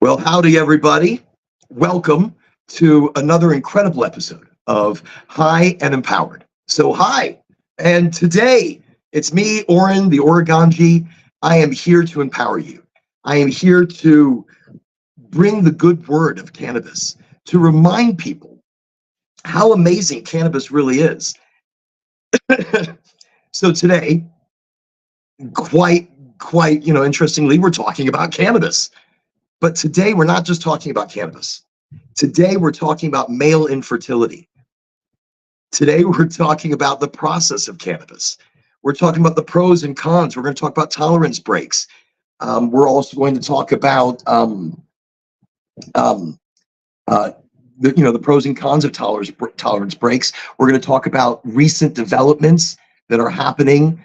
Well, howdy, everybody. Welcome to another incredible episode of High and Empowered. So, hi, and today it's me, Oren, the Oregonji. I am here to empower you. I am here to bring the good word of cannabis, to remind people how amazing cannabis really is. So today, quite, interestingly, we're talking about cannabis. But today, we're not just talking about cannabis. Today, we're talking about male infertility. Today, we're talking about the process of cannabis. We're talking about the pros and cons. We're going to talk about tolerance breaks. We're also going to talk about the pros and cons of tolerance breaks. We're going to talk about recent developments that are happening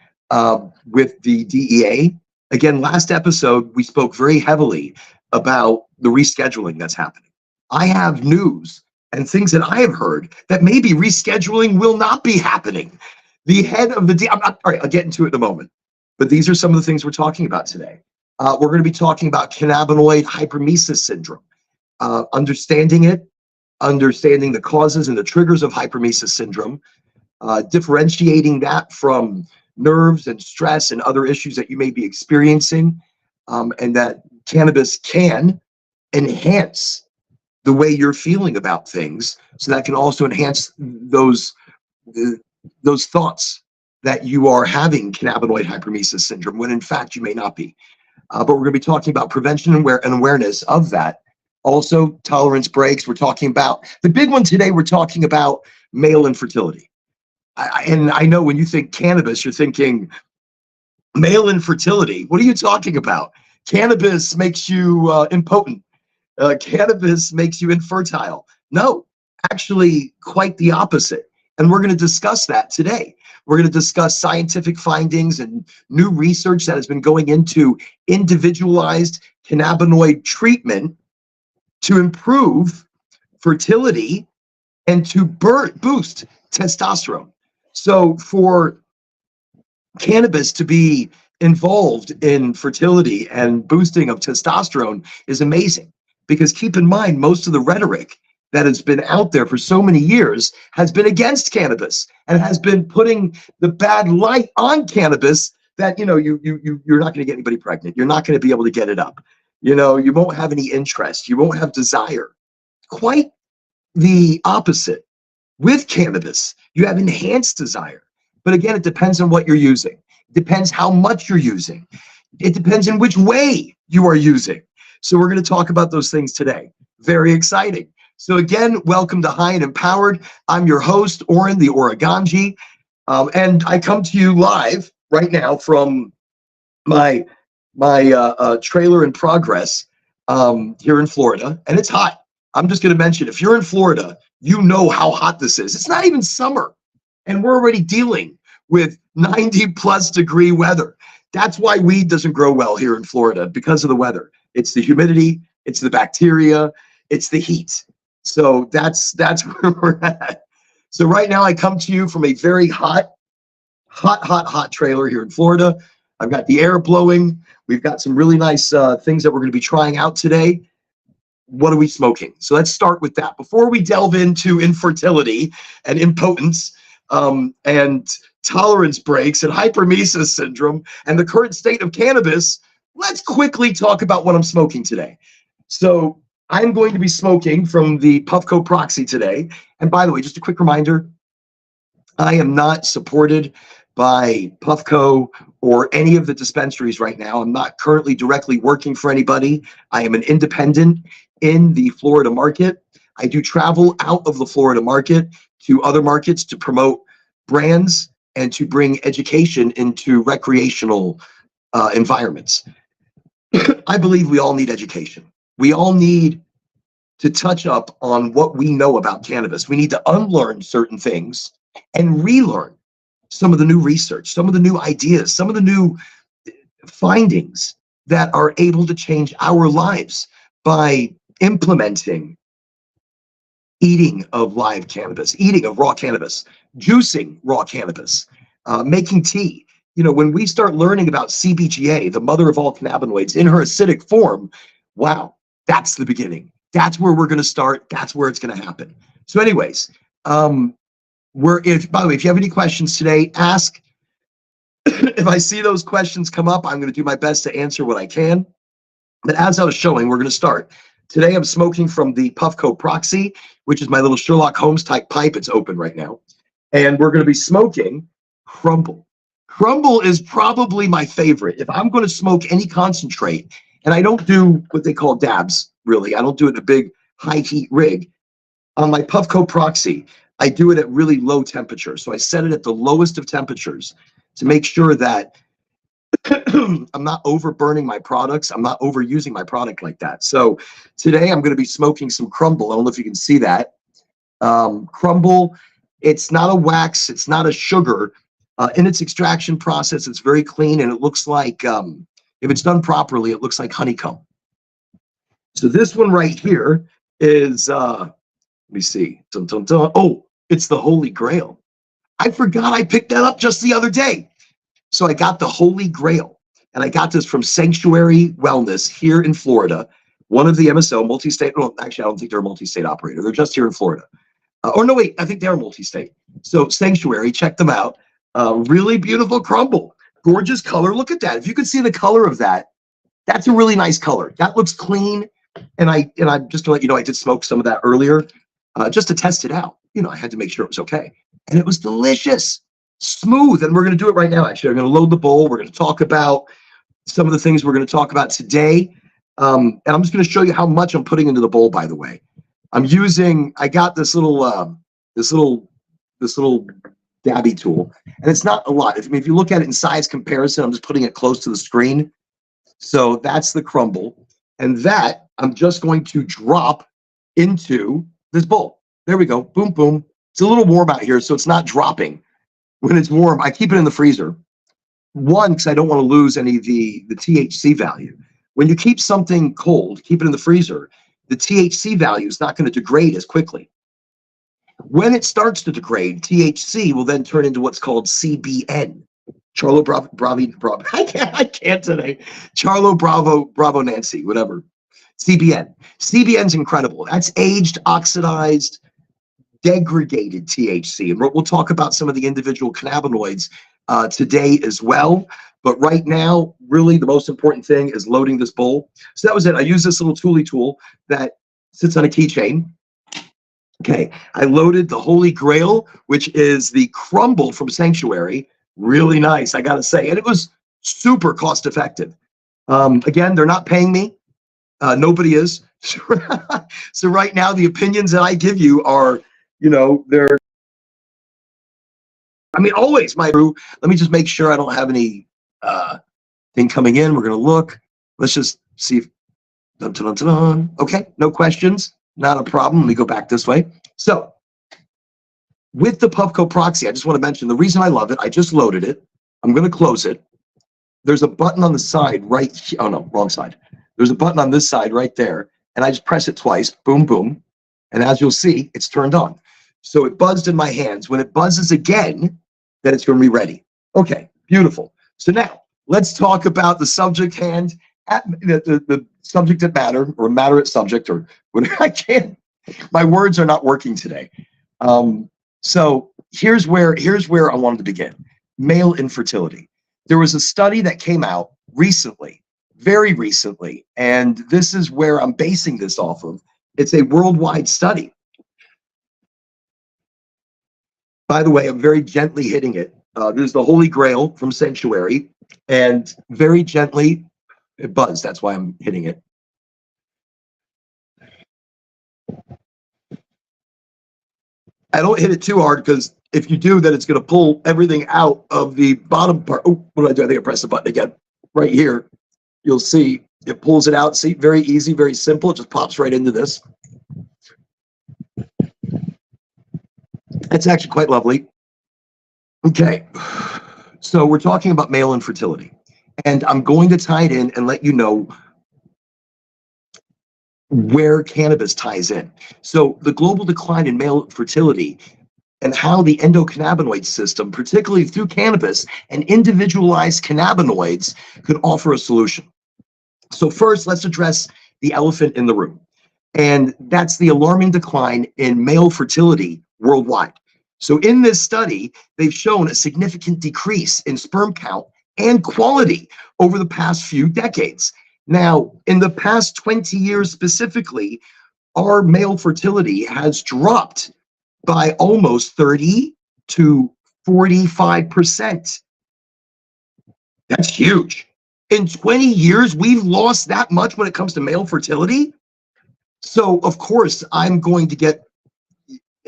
with the DEA. Again, last episode, we spoke very heavily about the rescheduling that's happening. I have news and things that I have heard that maybe rescheduling will not be happening. The head of the all right, I'll get into it in a moment. But these are some of the things we're talking about today. We're going to be talking about cannabinoid hypermesis syndrome, understanding it, understanding the causes and the triggers of hypermesis syndrome, differentiating that from nerves and stress and other issues that you may be experiencing, and that cannabis can enhance the way you're feeling about things, so that can also enhance those thoughts that you are having cannabinoid hypermesis syndrome when in fact you may not be. But we're going to be talking about prevention and awareness of that. Also, tolerance breaks. We're talking about the big one today. We're talking about male infertility. And I know when you think cannabis, you're thinking male infertility. What are you talking about? Cannabis makes you impotent. Cannabis makes you infertile. No, actually quite the opposite. And we're going to discuss that today. We're going to discuss scientific findings and new research that has been going into individualized cannabinoid treatment to improve fertility and to boost testosterone. So for cannabis to be involved in fertility and boosting of testosterone is amazing, because keep in mind, most of the rhetoric that has been out there for so many years has been against cannabis and has been putting the bad light on cannabis, that you're not going to get anybody pregnant, you're not going to be able to get it up, you won't have any interest, you won't have desire. Quite the opposite. With cannabis, you have enhanced desire. But again, it depends on what you're using. It depends how much you're using. It depends in which way you are using. So we're going to talk about those things today. Very exciting. So again, welcome to High and Empowered. I'm your host, Oren, the Oregonji. And I come to you live right now from my trailer in progress here in Florida. And it's hot. I'm just going to mention, if you're in Florida, you know how hot this is. It's not even summer, and we're already dealing with 90+ degree weather. That's why weed doesn't grow well here in Florida, because of the weather. It's the humidity, it's the bacteria, it's the heat. So that's where we're at. So right now I come to you from a very hot trailer here in Florida. I've got the air blowing. We've got some really nice things that we're going to be trying out today. What are we smoking? So let's start with that. Before we delve into infertility and impotence and tolerance breaks and hypermesis syndrome and the current state of cannabis, let's quickly talk about what I'm smoking today. So I'm going to be smoking from the Puffco Proxy today. And by the way, just a quick reminder, I am not supported by Puffco or any of the dispensaries right now. I'm not currently directly working for anybody. I am an independent in the Florida market. I do travel out of the Florida market to other markets to promote brands and to bring education into recreational environments. I believe we all need education. We all need to touch up on what we know about cannabis. We need to unlearn certain things and relearn some of the new research, some of the new ideas, some of the new findings that are able to change our lives by implementing eating of live cannabis, eating of raw cannabis, juicing raw cannabis, making tea, when we start learning about CBGA, the mother of all cannabinoids, in her acidic form, wow, that's the beginning. That's where we're going to start. That's where it's going to happen. So anyways, by the way, if you have any questions today, ask. If I see those questions come up, I'm going to do my best to answer what I can. But as I was showing, we're going to start. Today, I'm smoking from the Puffco Proxy, which is my little Sherlock Holmes type pipe. It's open right now. And we're going to be smoking Crumble. Crumble is probably my favorite. If I'm going to smoke any concentrate, and I don't do what they call dabs, really. I don't do it in a big high heat rig. On my Puffco Proxy, I do it at really low temperature. So I set it at the lowest of temperatures to make sure that I'm not overburning my products. I'm not overusing my product like that. So today I'm going to be smoking some Crumble. I don't know if you can see that. Crumble, it's not a wax. It's not a sugar. In its extraction process, it's very clean, and it looks like, if it's done properly, it looks like honeycomb. So this one right here is, let me see. Dun, dun, dun. Oh, it's the Holy Grail. I forgot I picked that up just the other day. So I got the Holy Grail, and I got this from Sanctuary Wellness here in Florida, one of the MSO multi-state. Well, actually, I don't think they're a multi-state operator. They're just here in Florida. Or no, wait, I think they're multi-state. So Sanctuary, check them out. Really beautiful Crumble, gorgeous color. Look at that. If you could see the color of that, that's a really nice color. That looks clean. And I'm just to let you know, I did smoke some of that earlier, just to test it out. I had to make sure it was okay, and it was delicious. Smooth. And we're going to do it right now. Actually, I'm going to load the bowl. We're going to talk about some of the things we're going to talk about today. And I'm just going to show you how much I'm putting into the bowl, by the way. I got this little dabby tool, and it's not a lot. If you look at it in size comparison, I'm just putting it close to the screen. So that's the Crumble. And that I'm just going to drop into this bowl. There we go. Boom, boom. It's a little warm out here, so it's not dropping. When it's warm, I keep it in the freezer. One, because I don't want to lose any of the THC value. When you keep something cold, keep it in the freezer, the THC value is not going to degrade as quickly. When it starts to degrade, THC will then turn into what's called CBN. Charlo Bravo. I can't today. Charlo Bravo Nancy, whatever. CBN. CBN's incredible. That's aged, oxidized, degraded THC. And we'll talk about some of the individual cannabinoids today as well. But right now, really the most important thing is loading this bowl. So that was it. I use this little tool that sits on a keychain. Okay, I loaded the Holy Grail, which is the Crumble from Sanctuary. Really nice, I gotta say. And it was super cost effective. Again, they're not paying me. Nobody is. So right now, the opinions that I give you are, they're, always my true. Let me just make sure I don't have any thing coming in. We're going to look. Let's just see if, dun, dun, dun, dun. Okay, no questions. Not a problem. Let me go back this way. So with the Puffco Proxy, I just want to mention the reason I love it. I just loaded it. I'm going to close it. There's a button on the side right here. Oh, no, wrong side. There's a button on this side right there. And I just press it twice. Boom, boom. And as you'll see, it's turned on. So it buzzed in my hands. When it buzzes again, then it's going to be ready. Okay, beautiful. So now let's talk about the subject hand, the subject at matter, or matter at subject, or whatever. I can't. My words are not working today. So here's where I wanted to begin. Male infertility. There was a study that came out recently, very recently, and this is where I'm basing this off of. It's a worldwide study. By the way, I'm very gently hitting it. This is the Holy Grail from Sanctuary, and very gently, it buzzed. That's why I'm hitting it. I don't hit it too hard, because if you do, then it's going to pull everything out of the bottom part. Oh, what did I do? I think I pressed the button again. Right here, you'll see it pulls it out. See, very easy, very simple. It just pops right into this. It's actually quite lovely. Okay, so we're talking about male infertility, and I'm going to tie it in and let you know where cannabis ties in. So the global decline in male fertility and how the endocannabinoid system, particularly through cannabis and individualized cannabinoids, could offer a solution. So first, let's address the elephant in the room, and that's the alarming decline in male fertility worldwide. So in this study, they've shown a significant decrease in sperm count and quality over the past few decades. Now, in the past 20 years specifically, our male fertility has dropped by almost 30 to 45%. That's huge. In 20 years, we've lost that much when it comes to male fertility. So, of course, I'm going to get,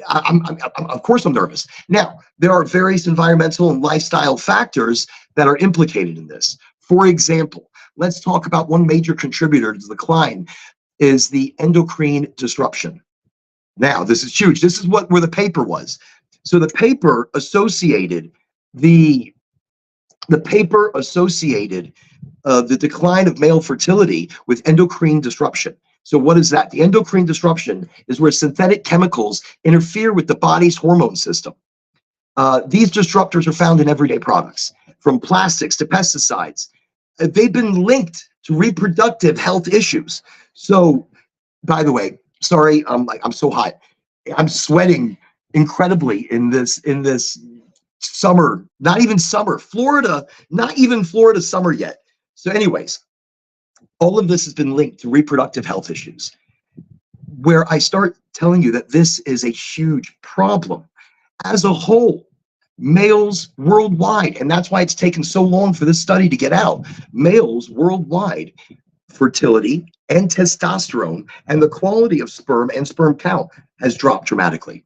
of course, I'm nervous. Now, there are various environmental and lifestyle factors that are implicated in this. For example, let's talk about one major contributor to the decline is the endocrine disruption. Now, this is huge. This is where the paper was. So the paper associated the decline of male fertility with endocrine disruption. So what is that? The endocrine disruption is where synthetic chemicals interfere with the body's hormone system. These disruptors are found in everyday products, from plastics to pesticides. They've been linked to reproductive health issues. So, by the way, sorry, I'm so hot. I'm sweating incredibly in this summer, not even summer, Florida, not even Florida summer yet. So anyways, all of this has been linked to reproductive health issues, where I start telling you that this is a huge problem as a whole, males worldwide. And that's why it's taken so long for this study to get out. Males worldwide, fertility and testosterone and the quality of sperm and sperm count has dropped dramatically.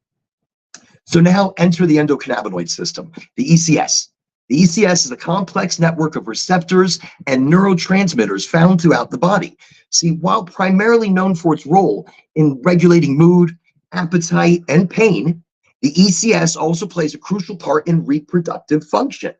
So now enter the endocannabinoid system, the ECS. The ECS is a complex network of receptors and neurotransmitters found throughout the body. See, while primarily known for its role in regulating mood, appetite, and pain, the ECS also plays a crucial part in reproductive function.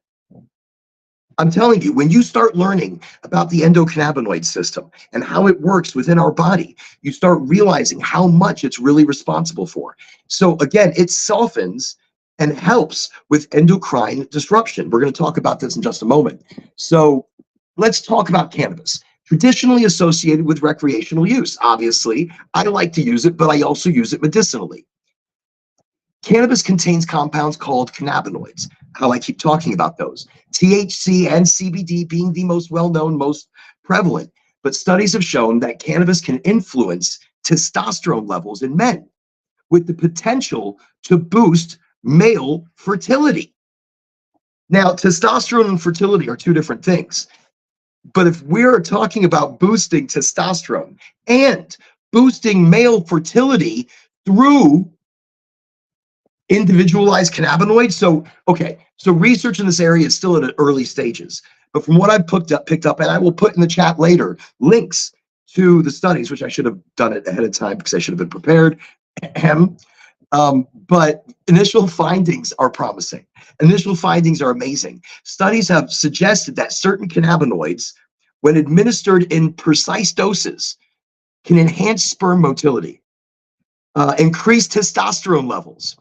I'm telling you, when you start learning about the endocannabinoid system and how it works within our body, you start realizing how much it's really responsible for. So again, it softens and helps with endocrine disruption. We're going to talk about this in just a moment. So let's talk about cannabis. Traditionally associated with recreational use. Obviously, I like to use it, but I also use it medicinally. Cannabis contains compounds called cannabinoids. How I keep talking about those. THC and CBD being the most well-known, most prevalent. But studies have shown that cannabis can influence testosterone levels in men with the potential to boost male fertility. Now, testosterone and fertility are two different things. But if we're talking about boosting testosterone and boosting male fertility through individualized cannabinoids. So research in this area is still at early stages. But from what I've picked up, and I will put in the chat later, links to the studies, which I should have done it ahead of time because I should have been prepared. But initial findings are promising. Initial findings are amazing. Studies have suggested that certain cannabinoids, when administered in precise doses, can enhance sperm motility, increase testosterone levels,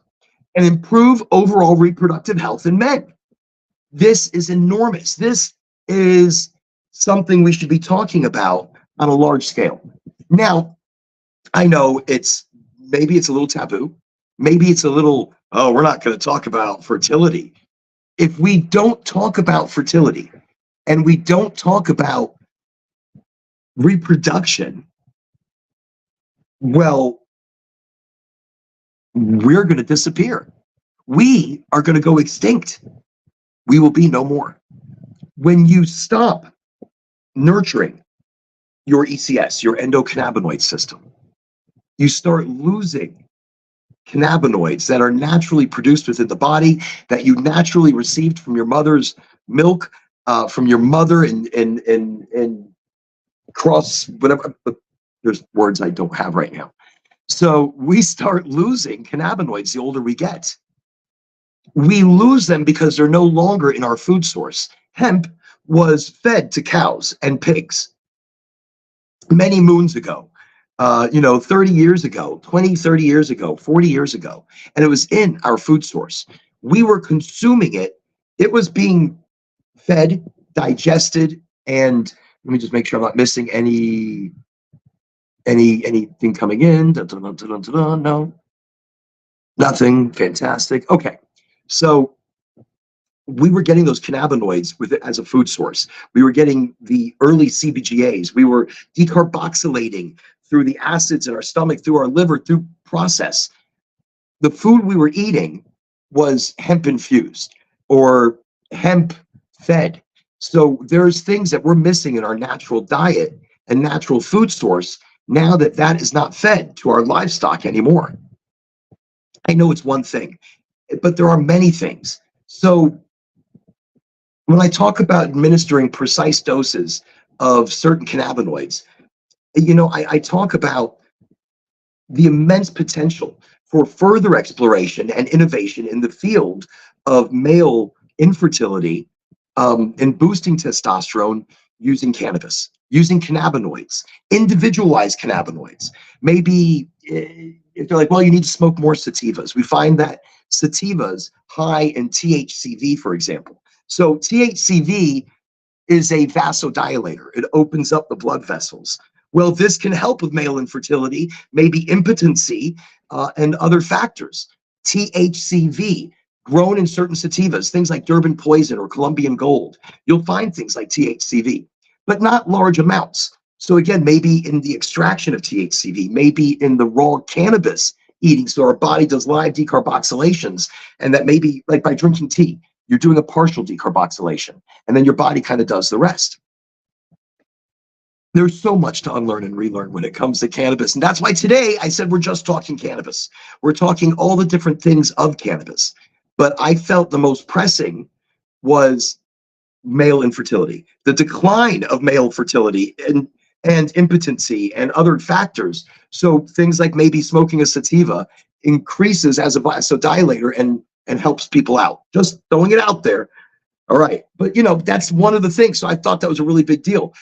and improve overall reproductive health in men. This is enormous. This is something we should be talking about on a large scale. Now, I know maybe it's a little taboo. Maybe it's a little, we're not going to talk about fertility. If we don't talk about fertility and we don't talk about reproduction, well, we're going to disappear. We are going to go extinct. We will be no more. When you stop nurturing your ECS, your endocannabinoid system, you start losing cannabinoids that are naturally produced within the body, that you naturally received from your mother's milk, from your mother and cross whatever. There's words I don't have right now. So we start losing cannabinoids the older we get. We lose them because they're no longer in our food source. Hemp was fed to cows and pigs many moons ago. 30 years ago, 20, 30 years ago, 40 years ago, and it was in our food source. We were consuming it. It was being fed, digested, and let me just make sure I'm not missing anything coming in. Dun, dun, dun, dun, dun, dun, no, nothing. Fantastic. Okay, so we were getting those cannabinoids with it as a food source. We were getting the early CBGAs. We were decarboxylating through the acids in our stomach, through our liver, through process. The food we were eating was hemp infused or hemp fed. So there's things that we're missing in our natural diet and natural food source now that that is not fed to our livestock anymore. I know it's one thing, but there are many things. So when I talk about administering precise doses of certain cannabinoids, I talk about the immense potential for further exploration and innovation in the field of male infertility and boosting testosterone using cannabis, using cannabinoids, individualized cannabinoids. Maybe if they're like, well, you need to smoke more sativas. We find that sativas high in THCV, for example. So THCV is a vasodilator. It opens up the blood vessels. Well, this can help with male infertility, maybe impotency, and other factors. THCV, grown in certain sativas, things like Durban Poison or Colombian Gold. You'll find things like THCV, but not large amounts. So again, maybe in the extraction of THCV, maybe in the raw cannabis eating. So our body does live decarboxylations, and that maybe like by drinking tea, you're doing a partial decarboxylation, and then your body kind of does the rest. There's so much to unlearn and relearn when it comes to cannabis. And that's why today I said we're just talking cannabis. We're talking all the different things of cannabis. But I felt the most pressing was male infertility, the decline of male fertility and impotency and other factors. So things like maybe smoking a sativa increases as a vasodilator and helps people out. Just throwing it out there. All right. But, that's one of the things. So I thought that was a really big deal.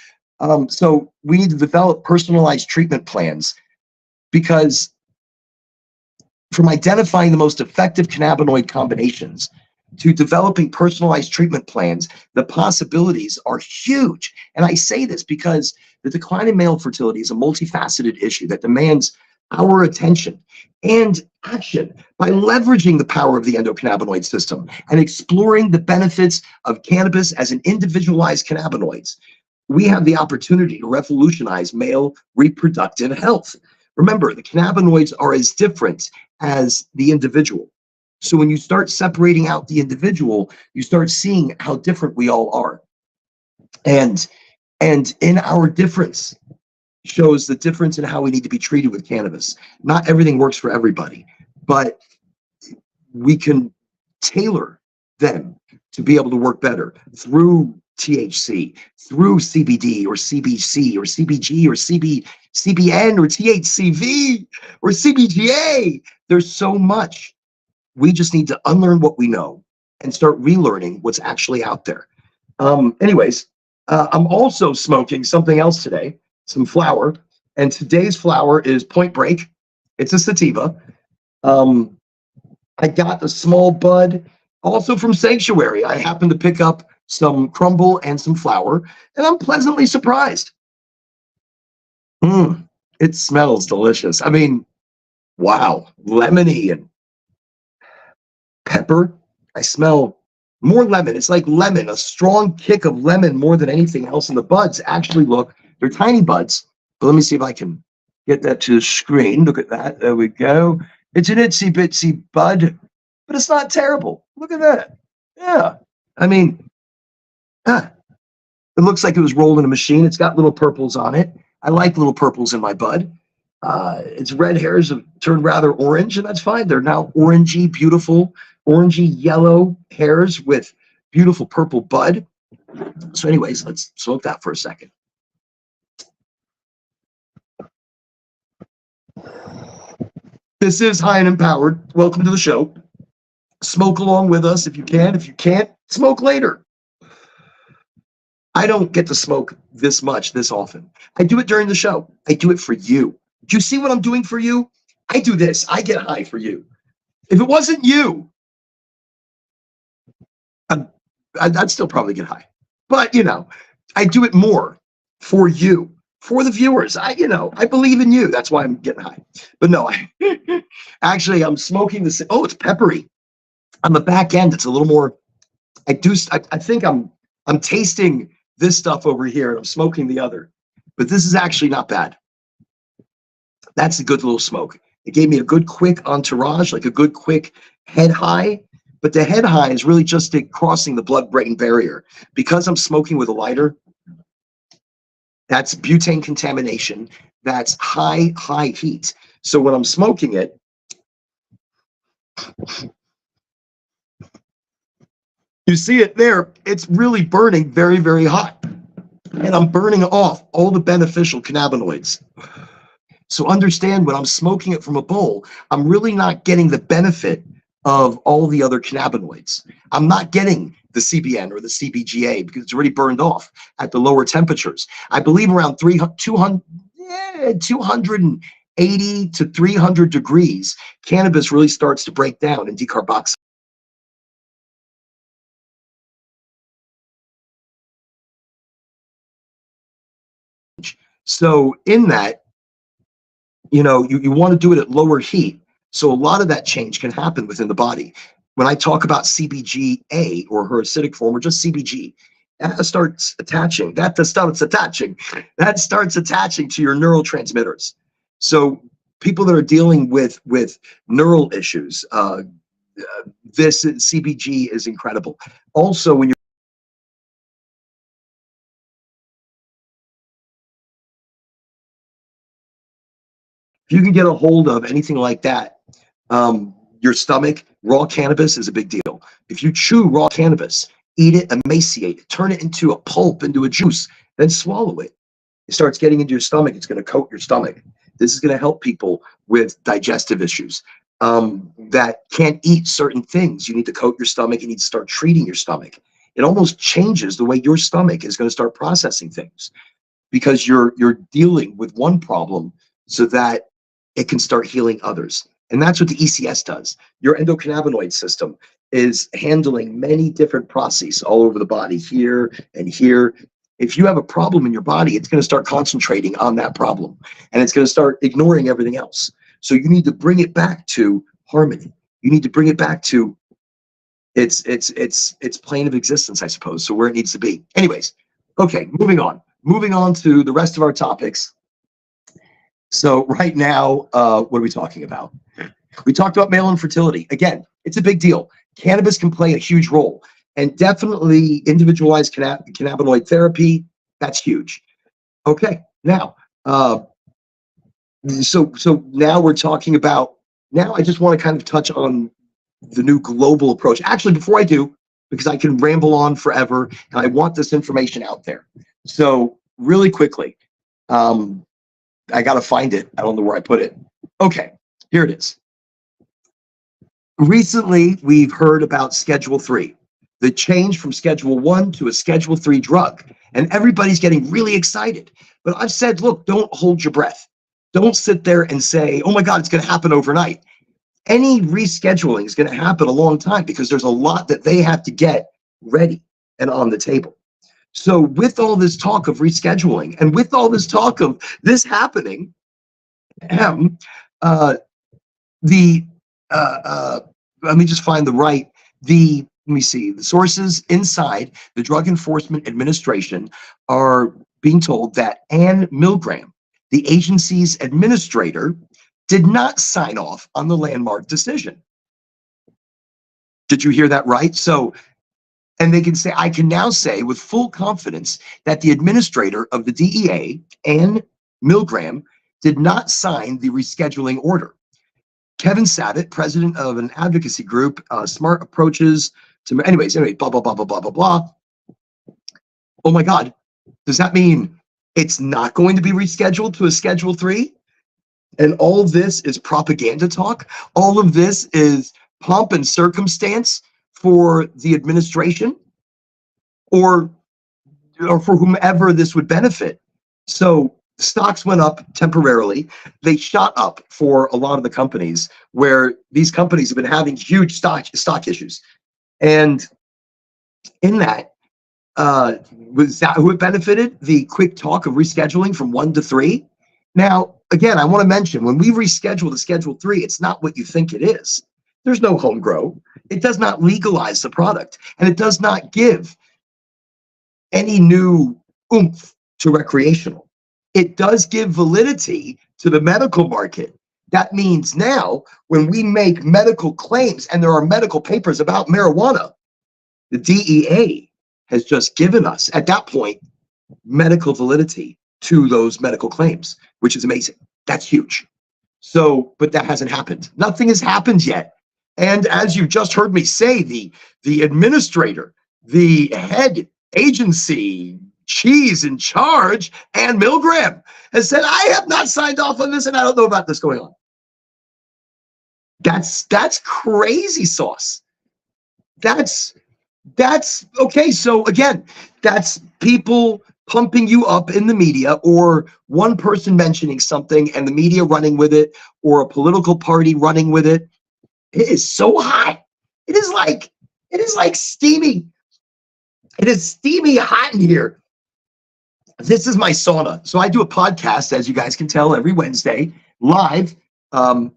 So we need to develop personalized treatment plans, because from identifying the most effective cannabinoid combinations to developing personalized treatment plans, the possibilities are huge. And I say this because the decline in male fertility is a multifaceted issue that demands our attention and action. By leveraging the power of the endocannabinoid system and exploring the benefits of cannabis as an individualized cannabinoids, we have the opportunity to revolutionize male reproductive health. Remember, the cannabinoids are as different as the individual. So when you start separating out the individual, you start seeing how different we all are. And in our difference shows the difference in how we need to be treated with cannabis. Not everything works for everybody, but we can tailor them to be able to work better through THC, through CBD or CBC or CBG or CBN or THCV or CBGA. There's so much. We just need to unlearn what we know and start relearning what's actually out there. Anyways, I'm also smoking something else today, some flower. And today's flower is Point Break. It's a sativa. I got a small bud also from Sanctuary. I happened to pick up some crumble and some flower, and I'm pleasantly surprised. It smells delicious. I mean, wow, lemony and pepper. I smell more lemon. It's like lemon, a strong kick of lemon more than anything else. And the buds actually they're tiny buds. But let me see if I can get that to the screen. Look at that. There we go. It's an itsy bitsy bud, but it's not terrible. Look at that. Yeah. I mean, it looks like it was rolled in a machine. It's got little purples on it. I like little purples in my bud. Its red hairs have turned rather orange, and that's fine. They're now orangey, beautiful, orangey yellow hairs with beautiful purple bud. So anyways, let's smoke that for a second. This is High and Empowered. Welcome to the show. Smoke along with us if you can. If you can't, smoke later. I don't get to smoke this much, this often. I do it during the show. I do it for you. Do you see what I'm doing for you? I do this. I get high for you. If it wasn't you, I'd still probably get high. But, I do it more for you, for the viewers. I believe in you. That's why I'm getting high. But no, actually, I'm smoking this. Oh, it's peppery. On the back end, it's a little more. I think I'm tasting this stuff over here, and I'm smoking the other. But this is actually not bad. That's a good little smoke. It gave me a good quick entourage, like a good quick head high. But the head high is really just crossing the blood-brain barrier. Because I'm smoking with a lighter, that's butane contamination. That's high heat. So when I'm smoking it, you see it there, it's really burning very, very hot. And I'm burning off all the beneficial cannabinoids. So understand, when I'm smoking it from a bowl, I'm really not getting the benefit of all the other cannabinoids. I'm not getting the CBN or the CBGA because it's already burned off at the lower temperatures. I believe around 280 to 300 degrees, cannabis really starts to break down and decarboxylate. So in that, you want to do it at lower heat. So a lot of that change can happen within the body. When I talk about CBGA or her acidic form, or just CBG, that starts attaching to your neurotransmitters. So people that are dealing with neural issues, this CBG is incredible. Also, when if you can get a hold of anything like that, your stomach, raw cannabis is a big deal. If you chew raw cannabis, eat it, emaciate it, turn it into a pulp, into a juice, then swallow it. It starts getting into your stomach. It's going to coat your stomach. This is going to help people with digestive issues that can't eat certain things. You need to coat your stomach. You need to start treating your stomach. It almost changes the way your stomach is going to start processing things, because you're dealing with one problem so that it can start healing others. And that's what the ECS does. Your endocannabinoid system is handling many different processes all over the body, here and here. If you have a problem in your body, it's going to start concentrating on that problem, and it's going to start ignoring everything else. So you need to bring it back to harmony. You need to bring it back to its plane of existence, I suppose. So where it needs to be. Anyways, okay, moving on. Moving on to the rest of our topics. So right now, what are we talking about? We talked about male infertility. Again, it's a big deal. Cannabis can play a huge role, and definitely individualized cannabinoid therapy, that's huge. Okay, now, so now we're talking about, now I just want to kind of touch on the new global approach. Actually, before I do, because I can ramble on forever, and I want this information out there. So really quickly, I got to find it. I don't know where I put it. Okay, here it is. Recently, we've heard about Schedule 3, the change from Schedule 1 to a Schedule 3 drug, and everybody's getting really excited. But I've said, look, don't hold your breath. Don't sit there and say, oh my God, it's going to happen overnight. Any rescheduling is going to happen a long time, because there's a lot that they have to get ready and on the table. So with all this talk of rescheduling, and with all this talk of this happening, let me just find let me see, the sources inside the Drug Enforcement Administration are being told that Ann Milgram, the agency's administrator, did not sign off on the landmark decision. Did you hear that right? So, and they can say, I can now say with full confidence that the administrator of the DEA, Ann Milgram, did not sign the rescheduling order. Kevin Sabat, president of an advocacy group, Smart Approaches to, anyway, blah, blah, blah, blah, blah, blah, blah. Oh my God, does that mean it's not going to be rescheduled to a Schedule 3? And all of this is propaganda talk? All of this is pomp and circumstance for the administration, or for whomever this would benefit? So stocks went up temporarily. They shot up for a lot of the companies, where these companies have been having huge stock issues. And in that, was that who it benefited? The quick talk of rescheduling from 1 to 3. Now, again, I want to mention, when we reschedule to Schedule 3, it's not what you think it is. There's no home grow. It does not legalize the product, and it does not give any new oomph to recreational. It does give validity to the medical market. That means now, when we make medical claims and there are medical papers about marijuana, the DEA has just given us, at that point, medical validity to those medical claims, which is amazing. That's huge. So, but that hasn't happened. Nothing has happened yet. And as you just heard me say, the administrator, the head agency cheese in charge, Ann Milgram, has said, I have not signed off on this and I don't know about this going on. That's crazy sauce. That's okay. So again, that's people pumping you up in the media, or one person mentioning something and the media running with it, or a political party running with it. It is so hot. It is like steamy. It is steamy hot in here. This is my sauna. So I do a podcast, as you guys can tell, every Wednesday live.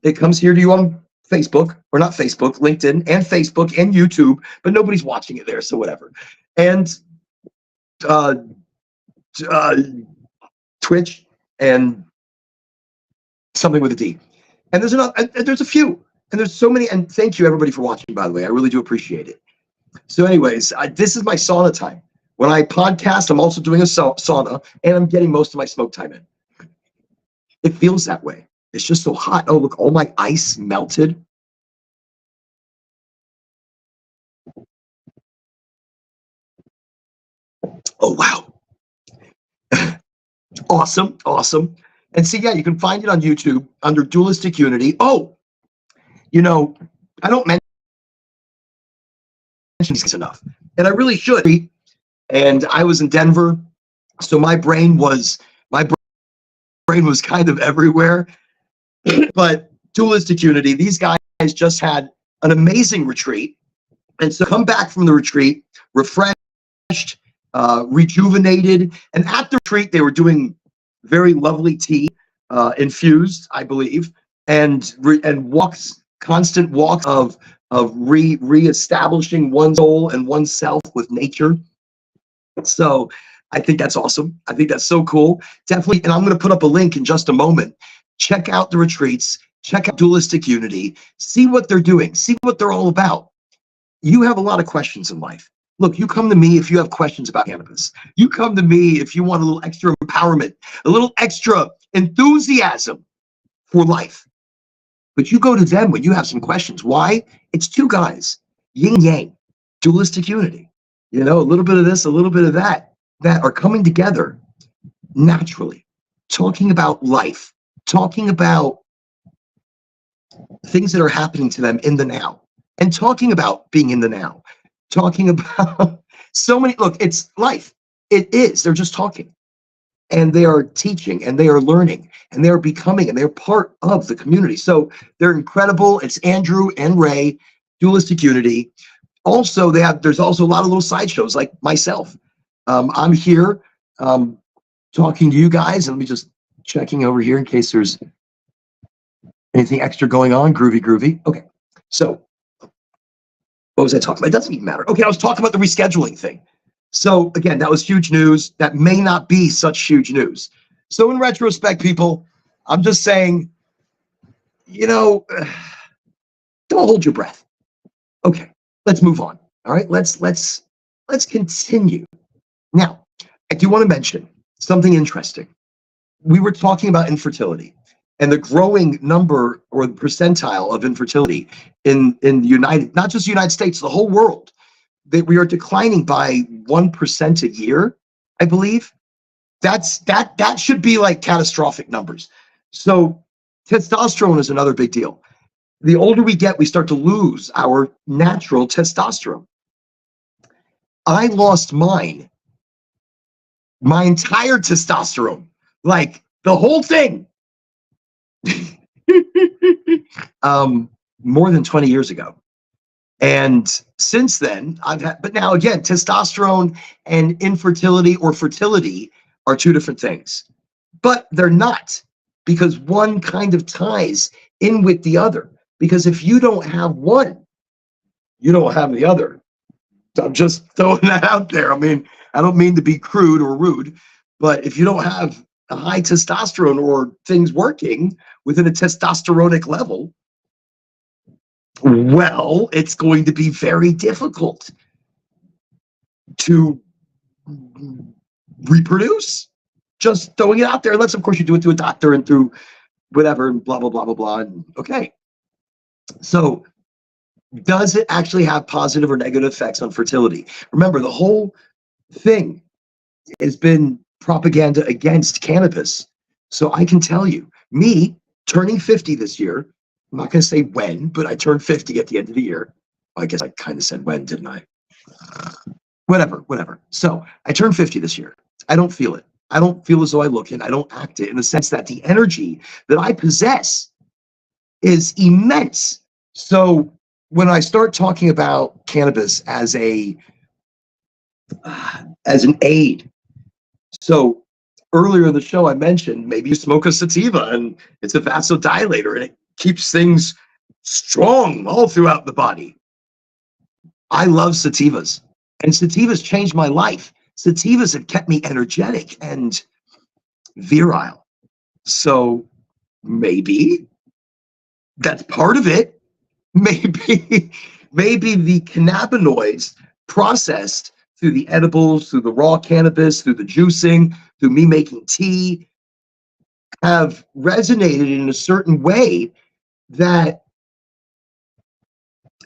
It comes here to you on Facebook, or not Facebook, LinkedIn and Facebook and YouTube, but nobody's watching it there, so whatever. And Twitch and something with a D. And there's a few, and there's so many. And thank you everybody for watching, by the way. I really do appreciate it. So anyways, this is my sauna time. When I podcast, I'm also doing a sauna, and I'm getting most of my smoke time in. It feels that way. It's just so hot. Oh, look, all my ice melted. Oh, wow. Awesome. And see, yeah, you can find it on YouTube under Dualistic Unity. Oh, I don't mention these enough, and I really should. And I was in Denver, so my brain was kind of everywhere. But Dualistic Unity, these guys just had an amazing retreat, and so come back from the retreat refreshed, rejuvenated. And at the retreat, they were doing very lovely tea, infused, I believe, and constant walks of reestablishing one's soul and oneself with nature. So I think that's awesome. I think that's so cool. Definitely. And I'm going to put up a link in just a moment. Check out the retreats. Check out Dualistic Unity. See what they're doing. See what they're all about. You have a lot of questions in life. Look, you come to me if you have questions about cannabis. You come to me if you want a little extra empowerment, a little extra enthusiasm for life. But you go to them when you have some questions. Why? It's two guys, yin yang, Dualistic Unity. A little bit of this, a little bit of that are coming together naturally, talking about life, talking about things that are happening to them in the now, and talking about being in the now, talking about so many. Look, it's life. It is. They're just talking, and they are teaching, and they are learning, and they are becoming, and they're part of the community. So they're incredible. It's Andrew and Ray, Dualistic Unity. Also, there's also a lot of little sideshows like myself. I'm here talking to you guys, and let me just checking over here in case there's anything extra going on. Groovy. Okay. So what was I talking about? It doesn't even matter. Okay, I was talking about the rescheduling thing. So again, that was huge news. That may not be such huge news. So in retrospect, people, I'm just saying, don't hold your breath. Okay. Let's move on. All right, let's continue. Now, I do want to mention something interesting. We were talking about infertility and the growing number or the percentile of infertility in the not just the United States, the whole world. That we are declining by 1% a year, I believe. That should be like catastrophic numbers. So testosterone is another big deal. The older we get, we start to lose our natural testosterone. I lost my entire testosterone, like The whole thing. More than 20 years ago. And since then, I've had, but now again, testosterone and infertility or fertility are two different things. But they're not, because one kind of ties in with the other. Because if you don't have one, you don't have the other. I'm just throwing that out there. I mean, I don't mean to be crude or rude, but if you don't have a high testosterone or things working within a testosteronic level, well, it's going to be very difficult to reproduce. Just throwing it out there, unless of course you do it through a doctor and through whatever, and blah, blah, blah, blah, blah. And okay. So does it actually have positive or negative effects on fertility? Remember, the whole thing has been propaganda against cannabis. So I can tell you, me turning 50 this year, I'm not going to say when, but I turned 50 at the end of the year. I guess I kind of said when, didn't I? Whatever. So I turned 50 this year. I don't feel it. I don't feel as though I look it. I don't act it, in the sense that the energy that I possess is immense. So when I start talking about cannabis as an aid, so earlier in the show I mentioned maybe you smoke a sativa and it's a vasodilator and it keeps things strong all throughout the body. I love sativas, and sativas changed my life. Sativas have kept me energetic and virile. So maybe that's part of it. Maybe the cannabinoids processed through the edibles, through the raw cannabis, through the juicing, through me making tea, have resonated in a certain way that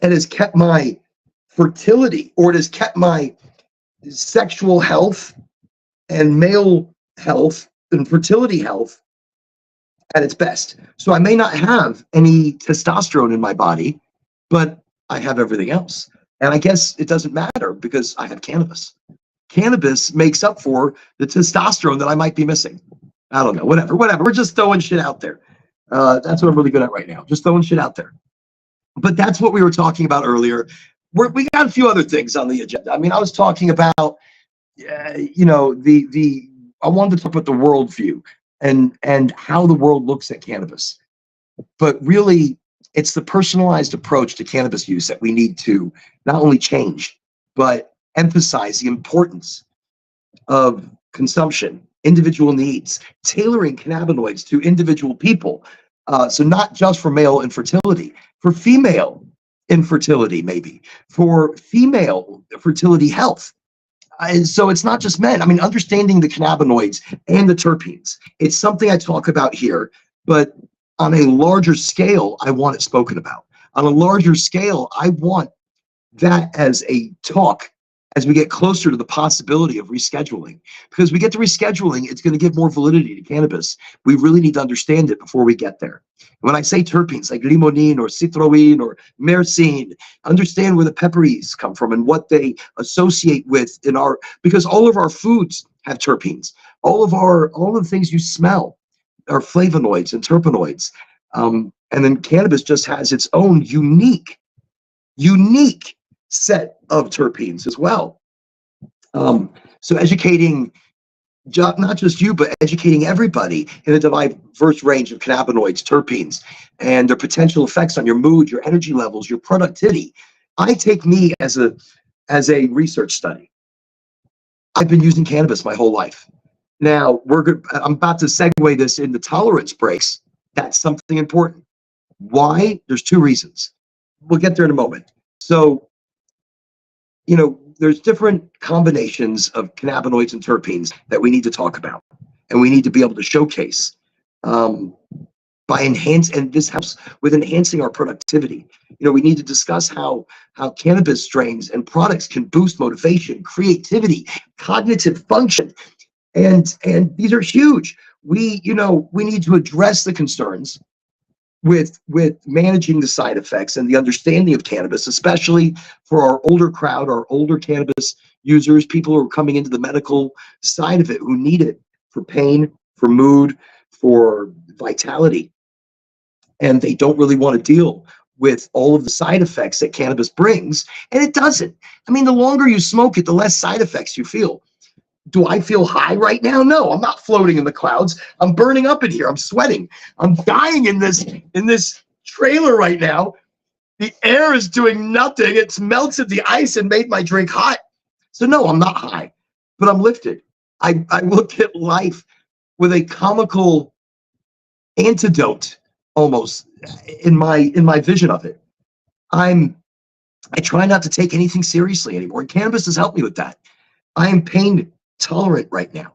it has kept my fertility, or it has kept my sexual health and male health and fertility health at its best. So I may not have any testosterone in my body, but I have everything else. And I guess it doesn't matter because I have cannabis. Cannabis makes up for the testosterone that I might be missing. I don't know, whatever. We're just throwing shit out there. That's what I'm really good at right now, just throwing shit out there. But that's what we were talking about earlier. We got a few other things on the agenda. I mean, I was talking about, I wanted to talk about the worldview and how the world looks at cannabis. But really, it's the personalized approach to cannabis use that we need to not only change, but emphasize the importance of consumption, individual needs, tailoring cannabinoids to individual people. So not just for male infertility, for female infertility, maybe for female fertility health. And so it's not just men. I mean, understanding the cannabinoids and the terpenes, it's something I talk about here, but on a larger scale, I want it spoken about. On a larger scale, I want that as a talk as we get closer to the possibility of rescheduling. Because we get to rescheduling, it's going to give more validity to cannabis. We really need to understand it before we get there. When I say terpenes like limonene or citroene or myrcene, understand where the pepperies come from and what they associate with in our, because all of our foods have terpenes. All of the things you smell are flavonoids and terpenoids. And then cannabis just has its own unique set of terpenes as well. So educating not just you, but educating everybody in a diverse range of cannabinoids, terpenes, and their potential effects on your mood, your energy levels, your productivity. I take me as a research study. I've been using cannabis my whole life. Now I'm about to segue this into tolerance breaks. That's something important. Why? There's two reasons. We'll get there in a moment. So, there's different combinations of cannabinoids and terpenes that we need to talk about, and we need to be able to showcase by and this helps with enhancing our productivity. We need to discuss how cannabis strains and products can boost motivation, creativity, cognitive function, and these are huge. We need to address the concerns with managing the side effects and the understanding of cannabis, especially for our older crowd, our older cannabis users, people who are coming into the medical side of it, who need it for pain, for mood, for vitality, and they don't really want to deal with all of the side effects that cannabis brings, and it doesn't. I mean, the longer you smoke it, the less side effects you feel. Do I feel high right now? No, I'm not floating in the clouds. I'm burning up in here. I'm sweating. I'm dying in this trailer right now. The air is doing nothing. It's melted the ice and made my drink hot. So no, I'm not high, but I'm lifted. I look at life with a comical antidote almost in my vision of it. I try not to take anything seriously anymore. And cannabis has helped me with that. I am pain tolerant right now.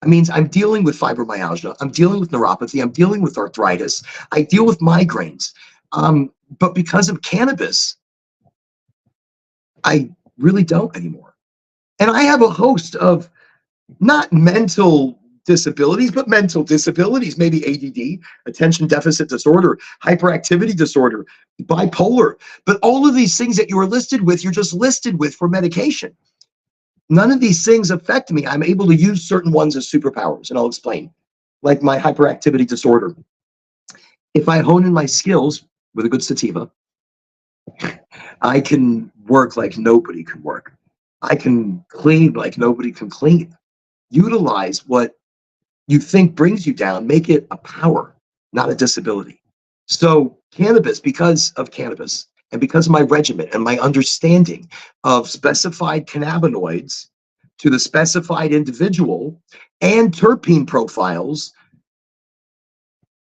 That means I'm dealing with fibromyalgia. I'm dealing with neuropathy. I'm dealing with arthritis. I deal with migraines. But because of cannabis, I really don't anymore. And I have a host of not mental disabilities, but mental disabilities, maybe ADD, attention deficit disorder, hyperactivity disorder, bipolar. But all of these things that you are listed with, you're just listed with for medication. None of these things affect me. I'm able to use certain ones as superpowers, and I'll explain. Like my hyperactivity disorder. If I hone in my skills with a good sativa, I can work like nobody can work. I can clean like nobody can clean. Utilize what you think brings you down, make it a power, not a disability. So cannabis, because of cannabis, and because of my regimen and my understanding of specified cannabinoids to the specified individual and terpene profiles,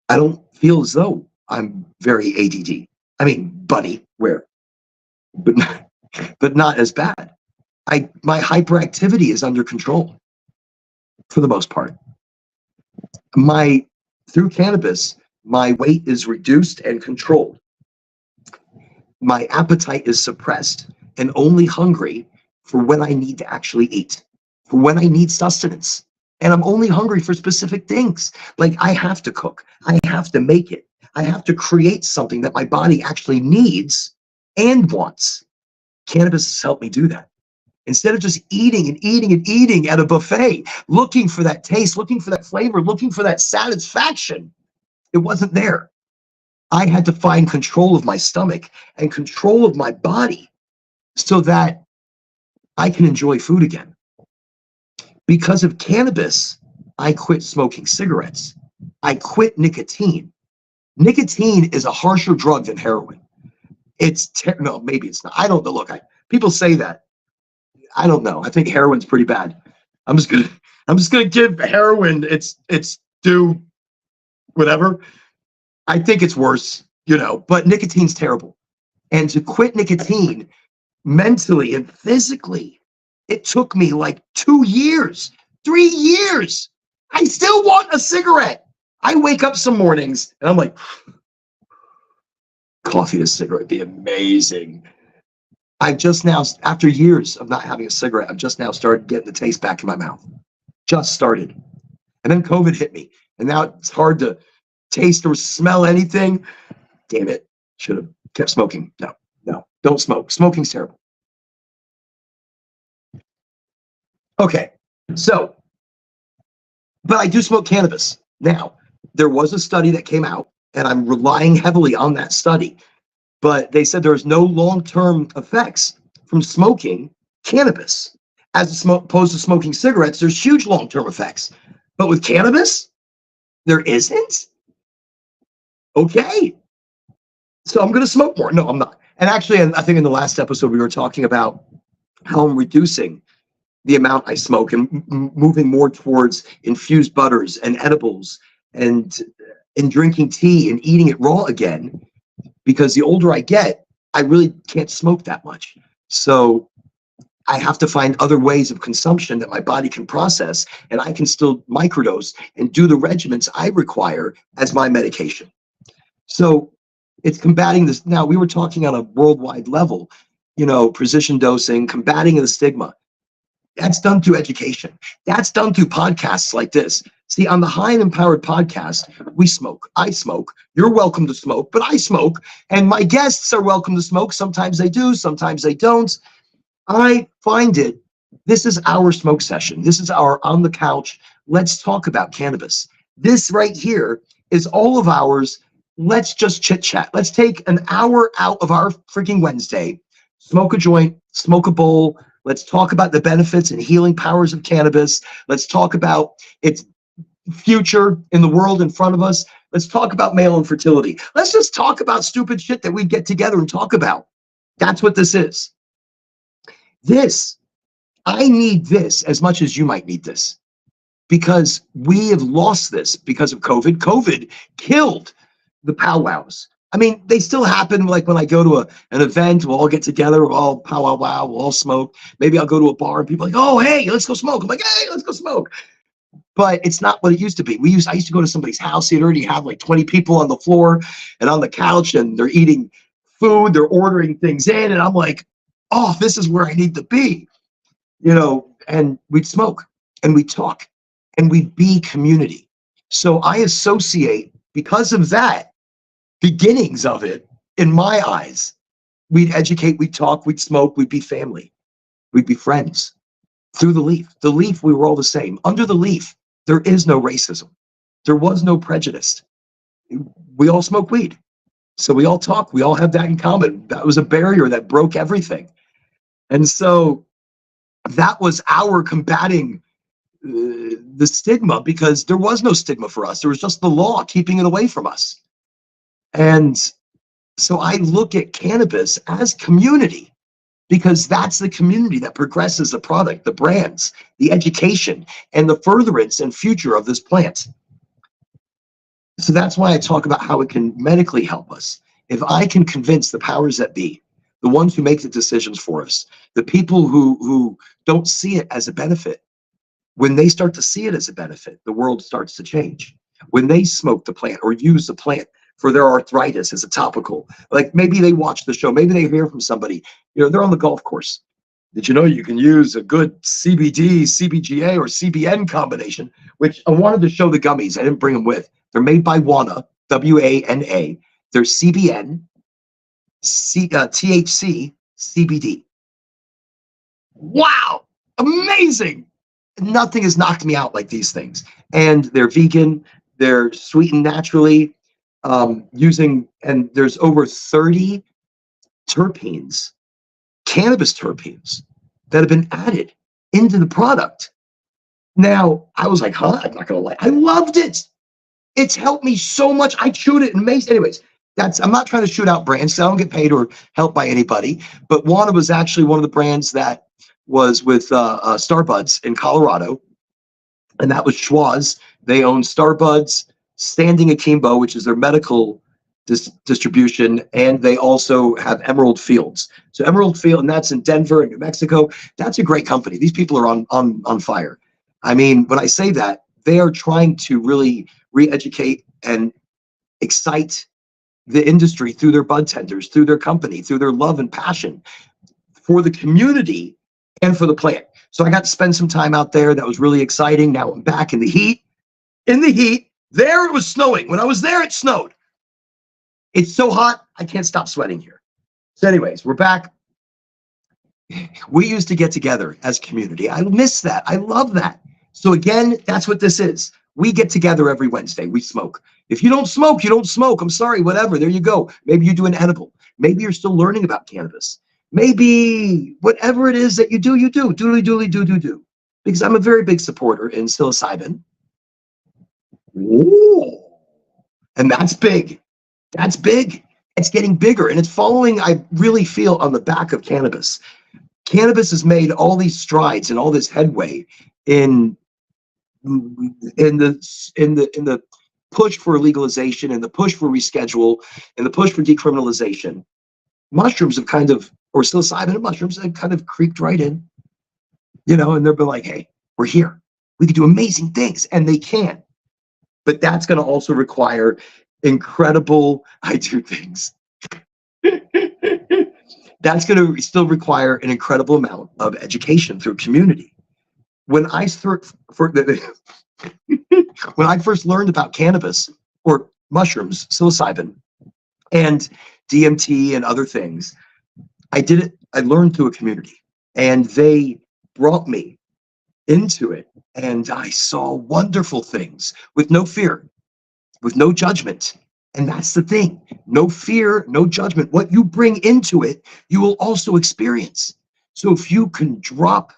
I don't feel as though I'm very ADD. I mean, bunny, where? But not as bad. My hyperactivity is under control for the most part. Through cannabis, my weight is reduced and controlled. My appetite is suppressed and only hungry for when I need to actually eat, for when I need sustenance. And I'm only hungry for specific things. Like I have to cook, I have to make it, I have to create something that my body actually needs and wants. Cannabis has helped me do that. Instead of just eating and eating and eating at a buffet, looking for that taste, looking for that flavor, looking for that satisfaction, it wasn't there. I had to find control of my stomach and control of my body so that I can enjoy food again. Because of cannabis, I quit smoking cigarettes. I quit nicotine. Nicotine is a harsher drug than heroin. No, maybe it's not. I don't know. Look, people say that. I don't know. I think heroin's pretty bad. I'm just gonna give heroin its due, whatever. I think it's worse, but nicotine's terrible. And to quit nicotine mentally and physically, it took me like 2 years, 3 years. I still want a cigarette. I wake up some mornings and I'm like, coffee and a cigarette would be amazing. I've just now, after years of not having a cigarette, I've just now started getting the taste back in my mouth. Just started. And then COVID hit me. And now it's hard to taste or smell anything. Damn it. Should have kept smoking. No, don't smoke. Smoking's terrible. Okay, so, but I do smoke cannabis. Now, there was a study that came out, and I'm relying heavily on that study, but they said there's no long-term effects from smoking cannabis. As opposed to smoking cigarettes, there's huge long-term effects. But with cannabis, there isn't? Okay. So I'm going to smoke more. No, I'm not. And actually, I think in the last episode, we were talking about how I'm reducing the amount I smoke and moving more towards infused butters and edibles and drinking tea and eating it raw again. Because the older I get, I really can't smoke that much. So I have to find other ways of consumption that my body can process, and I can still microdose and do the regimens I require as my medication. So it's combating this. Now, we were talking on a worldwide level, precision dosing, combating the stigma. That's done through education. That's done through podcasts like this. See, on the High and Empowered podcast, we smoke. I smoke. You're welcome to smoke, but I smoke. And my guests are welcome to smoke. Sometimes they do, sometimes they don't. I find this is our smoke session. This is our on the couch. Let's talk about cannabis. This right here is all of ours. Let's just chit chat. Let's take an hour out of our freaking Wednesday, smoke a joint, smoke a bowl. Let's talk about the benefits and healing powers of cannabis. Let's talk about its future in the world in front of us. Let's talk about male infertility. Let's just talk about stupid shit that we get together and talk about. That's what this is. This, I need this as much as you might need this, because we have lost this because of COVID. COVID killed the powwows. I mean, they still happen. Like when I go to an event, we'll all get together, we'll all powwow, we'll all smoke. Maybe I'll go to a bar and people are like, oh, hey, let's go smoke. I'm like, hey, let's go smoke. But it's not what it used to be. I used to go to somebody's house. They'd already have like 20 people on the floor and on the couch, and they're eating food, they're ordering things in. And I'm like, oh, this is where I need to be, and we'd smoke and we'd talk and we'd be community. So I associate, because of that, beginnings of it, in my eyes, we'd educate, we'd talk, we'd smoke, we'd be family, we'd be friends. Through the leaf, we were all the same. Under the leaf, there is no racism. There was no prejudice. We all smoke weed. So we all talk. We all have that in common. That was a barrier that broke everything. And so that was our combating the stigma, because there was no stigma for us. There was just the law keeping it away from us. And so I look at cannabis as community, because that's the community that progresses the product, the brands, the education, and the furtherance and future of this plant. So that's why I talk about how it can medically help us. If I can convince the powers that be, the ones who make the decisions for us, the people who don't see it as a benefit, when they start to see it as a benefit, the world starts to change. When they smoke the plant or use the plant for their arthritis as a topical, like maybe they watch the show, maybe they hear from somebody, they're on the golf course. Did you know you can use a good CBD, CBGA, or CBN combination? Which I wanted to show the gummies. I didn't bring them with. They're made by WANA, WANA. They're CBN, THC, CBD. Wow, amazing. Nothing has knocked me out like these things. And they're vegan, they're sweetened naturally, and there's over 30 terpenes, cannabis terpenes, that have been added into the product. Now, I was like, huh, I'm not gonna lie, I loved it. It's helped me so much. I chewed it and amazed. Anyways, I'm not trying to shoot out brands. I don't get paid or helped by anybody, but WANA was actually one of the brands that was with Starbuds in Colorado, and that was Schwaz. They own Starbuds, Standing Akimbo, which is their medical distribution, and they also have Emerald Fields. So Emerald Field, and that's in Denver and New Mexico. That's a great company. These people are on fire. I mean, when I say that, they are trying to really re-educate and excite the industry through their bud tenders, through their company, through their love and passion for the community and for the plant. So I got to spend some time out there. That was really exciting. Now I'm back in the heat. There it was snowing. When I was there, it snowed. It's so hot, I can't stop sweating here. So anyways, we're back. We used to get together as a community. I miss that. I love that. So again, that's what this is. We get together every Wednesday. We smoke. If you don't smoke, you don't smoke. I'm sorry, whatever. There you go. Maybe you do an edible. Maybe you're still learning about cannabis. Maybe whatever it is that you do, doodly doodly do. Because I'm a very big supporter in psilocybin. Ooh. And that's big. That's big. It's getting bigger, and it's following, I really feel, on the back of cannabis. Cannabis has made all these strides and all this headway in the push for legalization and the push for reschedule and the push for decriminalization. Mushrooms have kind of, or psilocybin and mushrooms have kind of creeped right in, and they've been like, hey, we're here. We can do amazing things, and they can. But that's going to also require incredible, I do things. That's going to still require an incredible amount of education through community. When I when I first learned about cannabis or mushrooms, psilocybin, and DMT and other things, I learned through a community, and they brought me into it, and I saw wonderful things with no fear, with no judgment. And that's the thing, no fear, no judgment. What you bring into it, you will also experience. So if you can drop,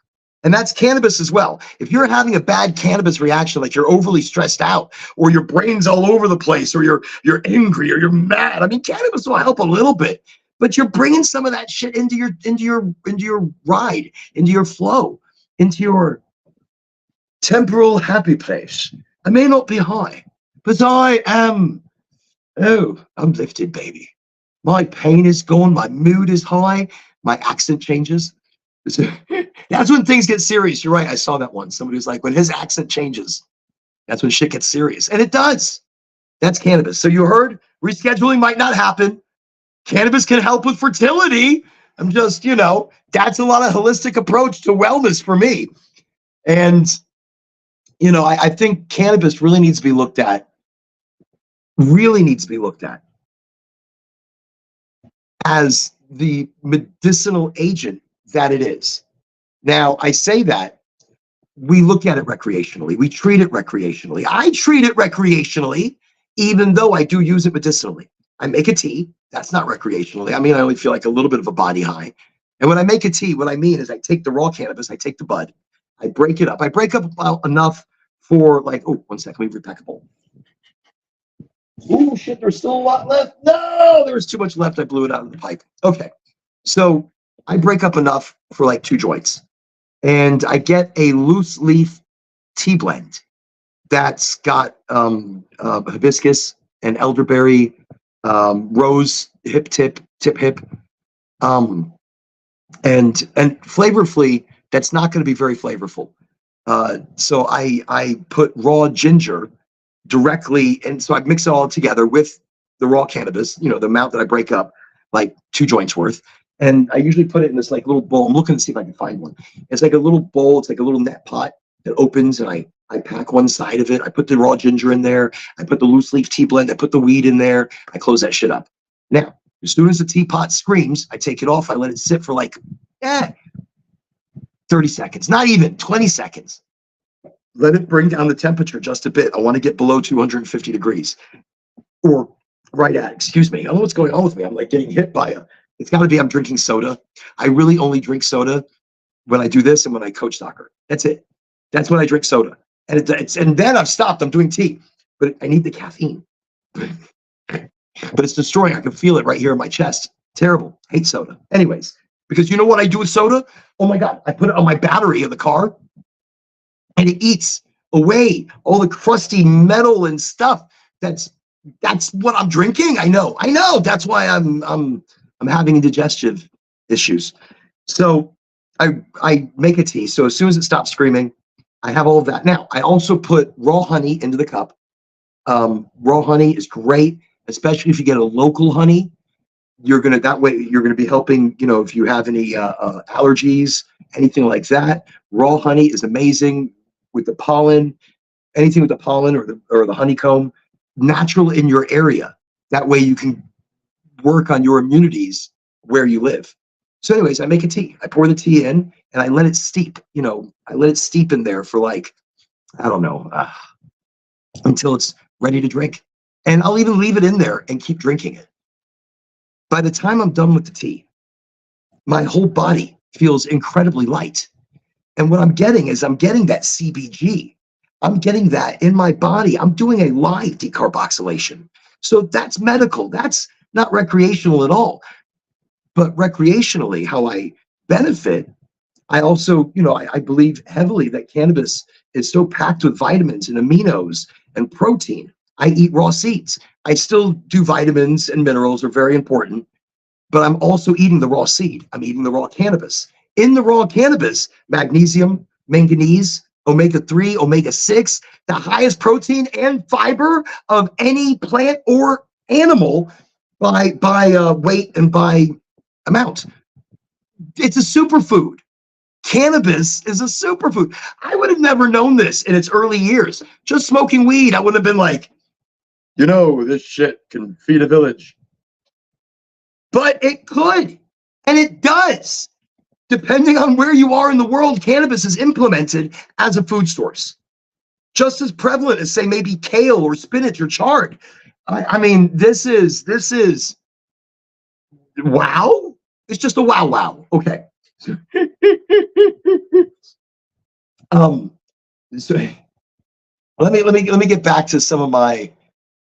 and that's cannabis as well. If you're having a bad cannabis reaction, like you're overly stressed out, or your brain's all over the place, or you're angry, or you're mad, I mean, cannabis will help a little bit, but you're bringing some of that shit into your ride, into your flow, into your temporal happy place. I may not be high, but I am. Oh, I'm lifted, baby. My pain is gone. My mood is high. My accent changes. That's when things get serious. You're right. I saw that one. Somebody was like, when his accent changes, that's when shit gets serious. And it does. That's cannabis. So you heard rescheduling might not happen. Cannabis can help with fertility. I'm just, that's a lot of holistic approach to wellness for me. And, I think cannabis really needs to be looked at, as the medicinal agent that it is. Now, I say that we look at it recreationally. We treat it recreationally. I treat it recreationally, even though I do use it medicinally. I make a tea. That's not recreationally. I mean, I only feel like a little bit of a body high. And when I make a tea, what I mean is I take the raw cannabis, I take the bud, I break it up. I break up about enough for like, oh, 1 second, let me repack a bowl. Oh, shit, there's still a lot left. No, there was too much left. I blew it out of the pipe. Okay. So I break up enough for like 2 joints. And I get a loose leaf tea blend that's got hibiscus and elderberry, rose, tip, and flavorfully, that's not going to be very flavorful. So I put raw ginger directly, and so I mix it all together with the raw cannabis, the amount that I break up, like 2 joints worth. And I usually put it in this like little bowl. I'm looking to see if I can find one. It's like a little bowl. It's like a little net pot that opens, and I pack one side of it. I put the raw ginger in there. I put the loose leaf tea blend. I put the weed in there. I close that shit up. Now, as soon as the teapot screams, I take it off. I let it sit for like 30 seconds, not even 20 seconds. Let it bring down the temperature just a bit. I want to get below 250 degrees, or right at, excuse me. I don't know what's going on with me. I'm like getting hit by it's got to be I'm drinking soda. I really only drink soda when I do this and when I coach soccer. That's it. That's when I drink soda. And and then I've stopped. I'm doing tea, but I need the caffeine. But it's destroying. I can feel it right here in my chest. Terrible. Hate soda. Anyways, because you know what I do with soda? Oh my God. I put it on my battery of the car, and it eats away all the crusty metal and stuff. That's what I'm drinking. I know. That's why I'm having digestive issues. So I make a tea. So as soon as it stops screaming, I have all of that. Now, I also put raw honey into the cup. Raw honey is great, especially if you get a local honey. That way you're gonna be helping, if you have any allergies, anything like that. Raw honey is amazing with the pollen, anything with the pollen or the honeycomb, natural in your area. That way you can work on your immunities where you live. So anyways, I make a tea. I pour the tea in and I let it steep. I let it steep in there for like, I don't know, until it's ready to drink. And I'll even leave it in there and keep drinking it. By the time I'm done with the tea, my whole body feels incredibly light. And what I'm getting is I'm getting that CBG. I'm getting that in my body. I'm doing a live decarboxylation. So that's medical. That's not recreational at all. But recreationally, how I benefit, I also, I believe heavily that cannabis is so packed with vitamins and aminos and protein. I eat raw seeds. I still do vitamins and minerals are very important, but I'm also eating the raw seed. I'm eating the raw cannabis. In the raw cannabis, magnesium, manganese, omega-3, omega-6, the highest protein and fiber of any plant or animal by weight and by amount. It's a superfood. Cannabis is a superfood. I would have never known this in its early years. Just smoking weed, I would have been like, this shit can feed a village. But it could, and it does. Depending on where you are in the world, cannabis is implemented as a food source. Just as prevalent as, say, maybe kale or spinach or chard. I mean, this is wow. It's just a wow. Okay. So let me get back to some of my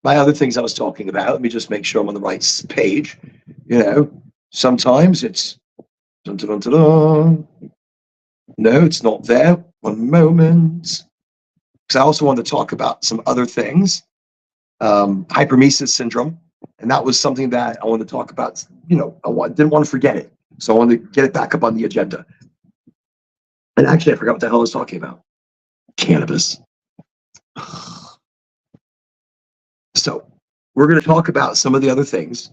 other things I was talking about. Let me just make sure I'm on the right page. You know, sometimes it's dun, dun, dun, dun, dun. No, it's not there. One moment. Because I also wanted to talk about some other things. Hypermesis syndrome. And that was something that I wanted to talk about. You know, didn't want to forget it. So I wanted to get it back up on the agenda. And actually, I forgot what the hell I was talking about. Cannabis. So we're going to talk about some of the other things.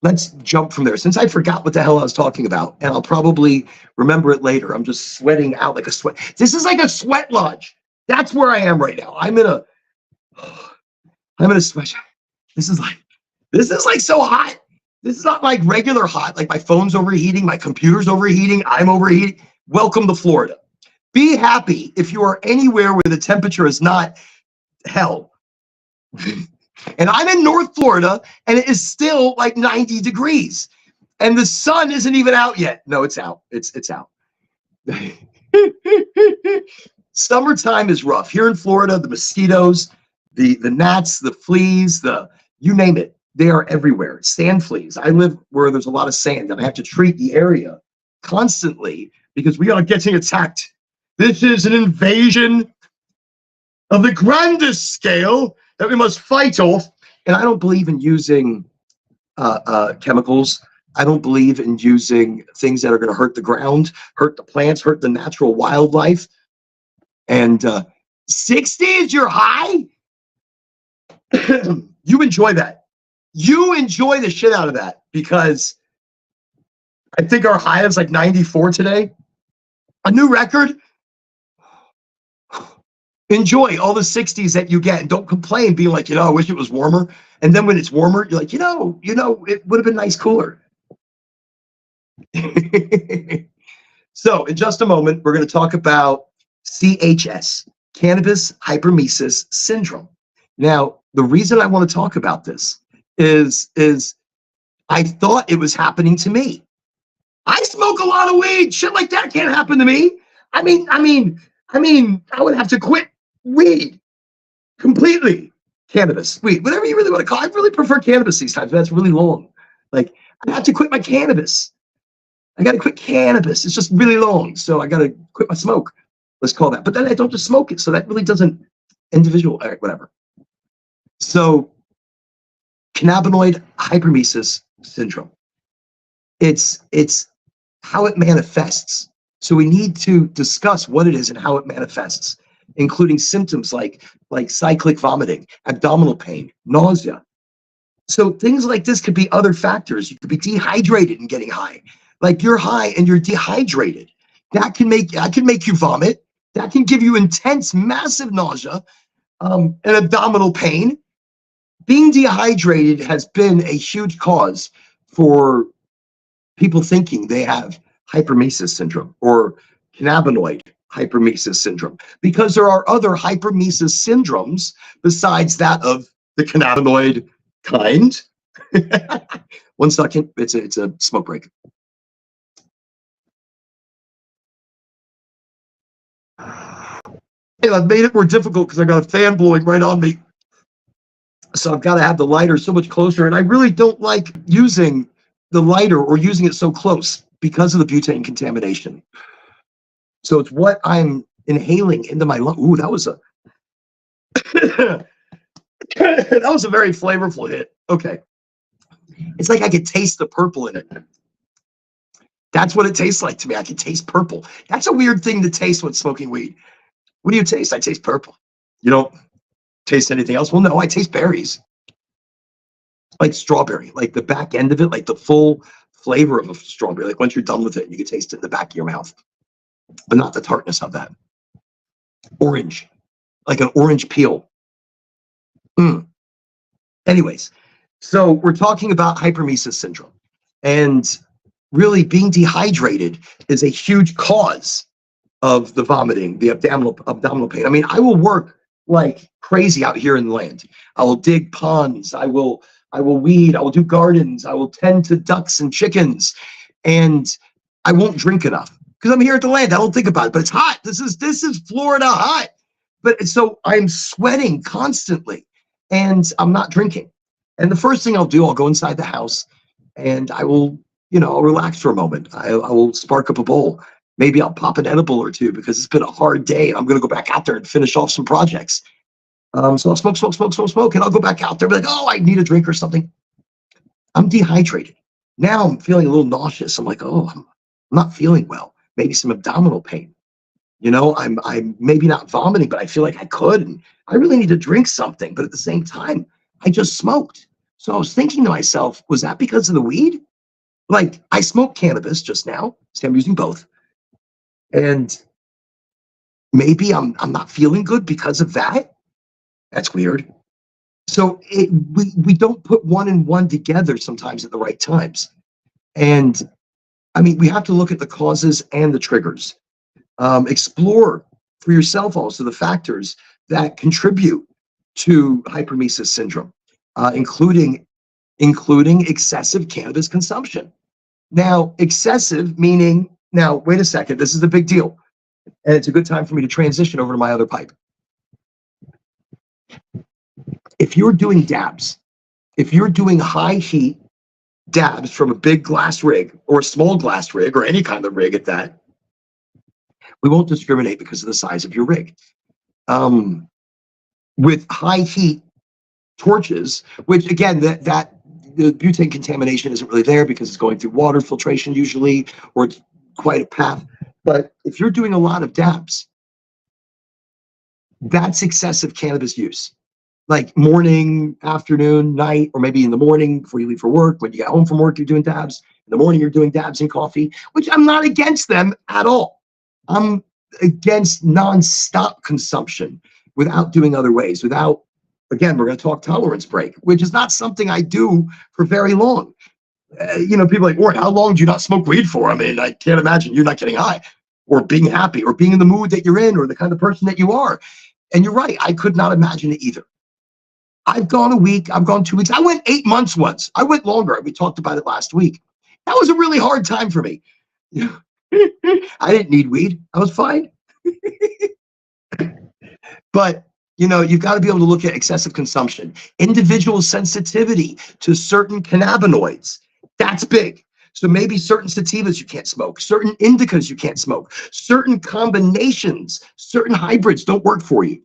Let's jump from there. Since I forgot what the hell I was talking about, and I'll probably remember it later. I'm just sweating out like a sweat. This is like a sweat lodge. That's where I am right now. I'm in a sweat. This is like so hot. This is not like regular hot. Like my phone's overheating, my computer's overheating, I'm overheating. Welcome to Florida. Be happy if you are anywhere where the temperature is not hell. And I'm in North Florida, and it is still like 90 degrees. And the sun isn't even out yet. No, it's out. It's out. Summertime is rough. Here in Florida, the mosquitoes, the gnats, the fleas, you name it, they are everywhere. Sand fleas. I live where there's a lot of sand, and I have to treat the area constantly because we are getting attacked. This is an invasion of the grandest scale that we must fight off. And I don't believe in using chemicals. I don't believe in using things that are going to hurt the ground, hurt the plants, hurt the natural wildlife. And 60 is your high? You enjoy that. You enjoy the shit out of that because I think our high is like 94 today. A new record. Enjoy all the 60s that you get and don't complain being like, I wish it was warmer. And then when it's warmer, you're like, it would have been nice cooler. So in just a moment, we're going to talk about CHS, Cannabis Hypermesis Syndrome. Now, the reason I want to talk about this is I thought it was happening to me. I smoke a lot of weed. Shit like that can't happen to me. I mean, I would have to quit weed completely. Cannabis, weed, whatever you really want to call it. I really prefer cannabis these times. That's really long. Like, I have to quit my cannabis. I got to quit cannabis. It's just really long. So I got to quit my smoke. Let's call that. But then I don't just smoke it. So that really doesn't individual, whatever. So cannabinoid hypermesis syndrome. It's how it manifests. So we need to discuss what it is and how it manifests, including symptoms like cyclic vomiting, abdominal pain, nausea. So things like this could be other factors. You could be dehydrated and getting high. Like you're high and you're dehydrated. That can make you vomit. That can give you intense, massive nausea, and abdominal pain. Being dehydrated has been a huge cause for people thinking they have hypermesis syndrome or cannabinoid hypermesis syndrome, because there are other hypermesis syndromes besides that of the cannabinoid kind. 1 second, it's a smoke break. Hey, I've made it more difficult because I got a fan blowing right on me. So I've got to have the lighter so much closer, and I really don't like using the lighter or using it so close because of the butane contamination. So it's what I'm inhaling into my lung. Ooh, that was a that was a very flavorful hit. Okay. It's like I could taste the purple in it. That's what it tastes like to me. I can taste purple. That's a weird thing to taste when smoking weed. What do you taste? I taste purple. You don't taste anything else? Well, no, I taste berries. Like strawberry, like the back end of it, like the full flavor of a strawberry. Like once you're done with it, you can taste it in the back of your mouth, but not the tartness of that. Orange, like an orange peel. Anyways, so we're talking about hypermesis syndrome. And really being dehydrated is a huge cause of the vomiting, the abdominal pain. I mean, I will work like crazy out here in the land. I will dig ponds. I will weed. I will do gardens. I will tend to ducks and chickens, and I won't drink enough because I'm here at the land. I don't think about it, but it's hot. This is Florida hot. But so I'm sweating constantly, and I'm not drinking. And the first thing I'll do, I'll go inside the house, and I will, I'll relax for a moment. I will spark up a bowl. Maybe I'll pop an edible or two because it's been a hard day. And I'm going to go back out there and finish off some projects. So I'll smoke, and I'll go back out there, be like, oh, I need a drink or something. I'm dehydrated. Now I'm feeling a little nauseous. I'm like, oh, I'm not feeling well. Maybe some abdominal pain. I'm maybe not vomiting, but I feel like I could, and I really need to drink something. But at the same time, I just smoked. So I was thinking to myself, was that because of the weed? Like, I smoked cannabis just now, so I'm using both. And maybe I'm not feeling good because of that. That's weird. So we don't put one and one together sometimes at the right times. And I mean, we have to look at the causes and the triggers. Explore for yourself also the factors that contribute to hypermesis syndrome, including excessive cannabis consumption. Now, excessive meaning, now, wait a second, this is a big deal. And it's a good time for me to transition over to my other pipe. If you're doing dabs, if you're doing high heat dabs from a big glass rig or a small glass rig or any kind of rig at that, we won't discriminate because of the size of your rig. With high heat torches, which again, that the butane contamination isn't really there because it's going through water filtration usually, or it's quite a path. But if you're doing a lot of dabs, that's excessive cannabis use. Like morning, afternoon, night, or maybe in the morning before you leave for work. When you get home from work, you're doing dabs. In the morning, you're doing dabs and coffee, which I'm not against them at all. I'm against nonstop consumption without doing other ways. Without, again, we're going to talk tolerance break, which is not something I do for very long. People are like, or how long do you not smoke weed for? I mean, I can't imagine you're not getting high or being happy or being in the mood that you're in or the kind of person that you are. And you're right. I could not imagine it either. I've gone a week. I've gone 2 weeks. I went 8 months once. I went longer. We talked about it last week. That was a really hard time for me. I didn't need weed. I was fine. But, you've got to be able to look at excessive consumption, individual sensitivity to certain cannabinoids. That's big. So maybe certain sativas you can't smoke, certain indicas you can't smoke, certain combinations, certain hybrids don't work for you.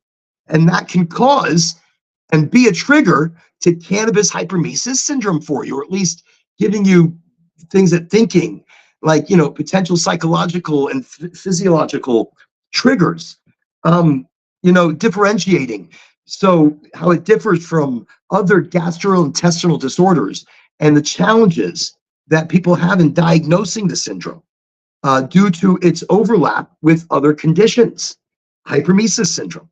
And that can cause and be a trigger to cannabis hypermesis syndrome for you, or at least giving you things that thinking, like, potential psychological and physiological triggers. Differentiating. So how it differs from other gastrointestinal disorders and the challenges that people have in diagnosing the syndrome due to its overlap with other conditions. Hypermesis syndrome.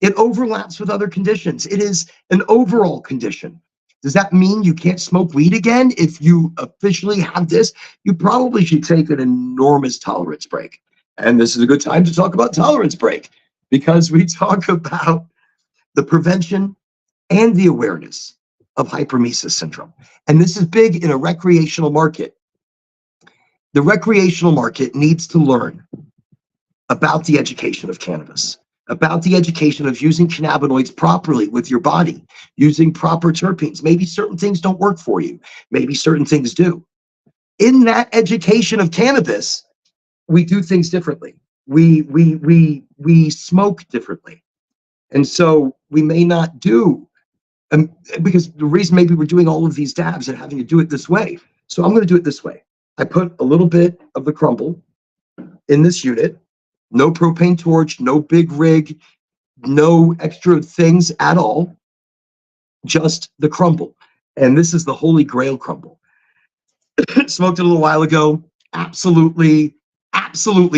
It overlaps with other conditions. It is an overall condition. Does that mean you can't smoke weed again if you officially have this? You probably should take an enormous tolerance break. And this is a good time to talk about tolerance break because we talk about the prevention and the awareness of hypermesis syndrome. And this is big in a recreational market. The recreational market needs to learn about the education of cannabis, about the education of using cannabinoids properly with your body, using proper terpenes. Maybe certain things don't work for you. Maybe certain things do. In that education of cannabis, we do things differently. We smoke differently. And so we may not do, because the reason maybe we're doing all of these dabs and having to do it this way. So I'm going to do it this way. I put a little bit of the crumble in this unit. No propane torch, no big rig, no extra things at all, just the crumble. And this is the Holy Grail crumble. Smoked it a little while ago. Absolutely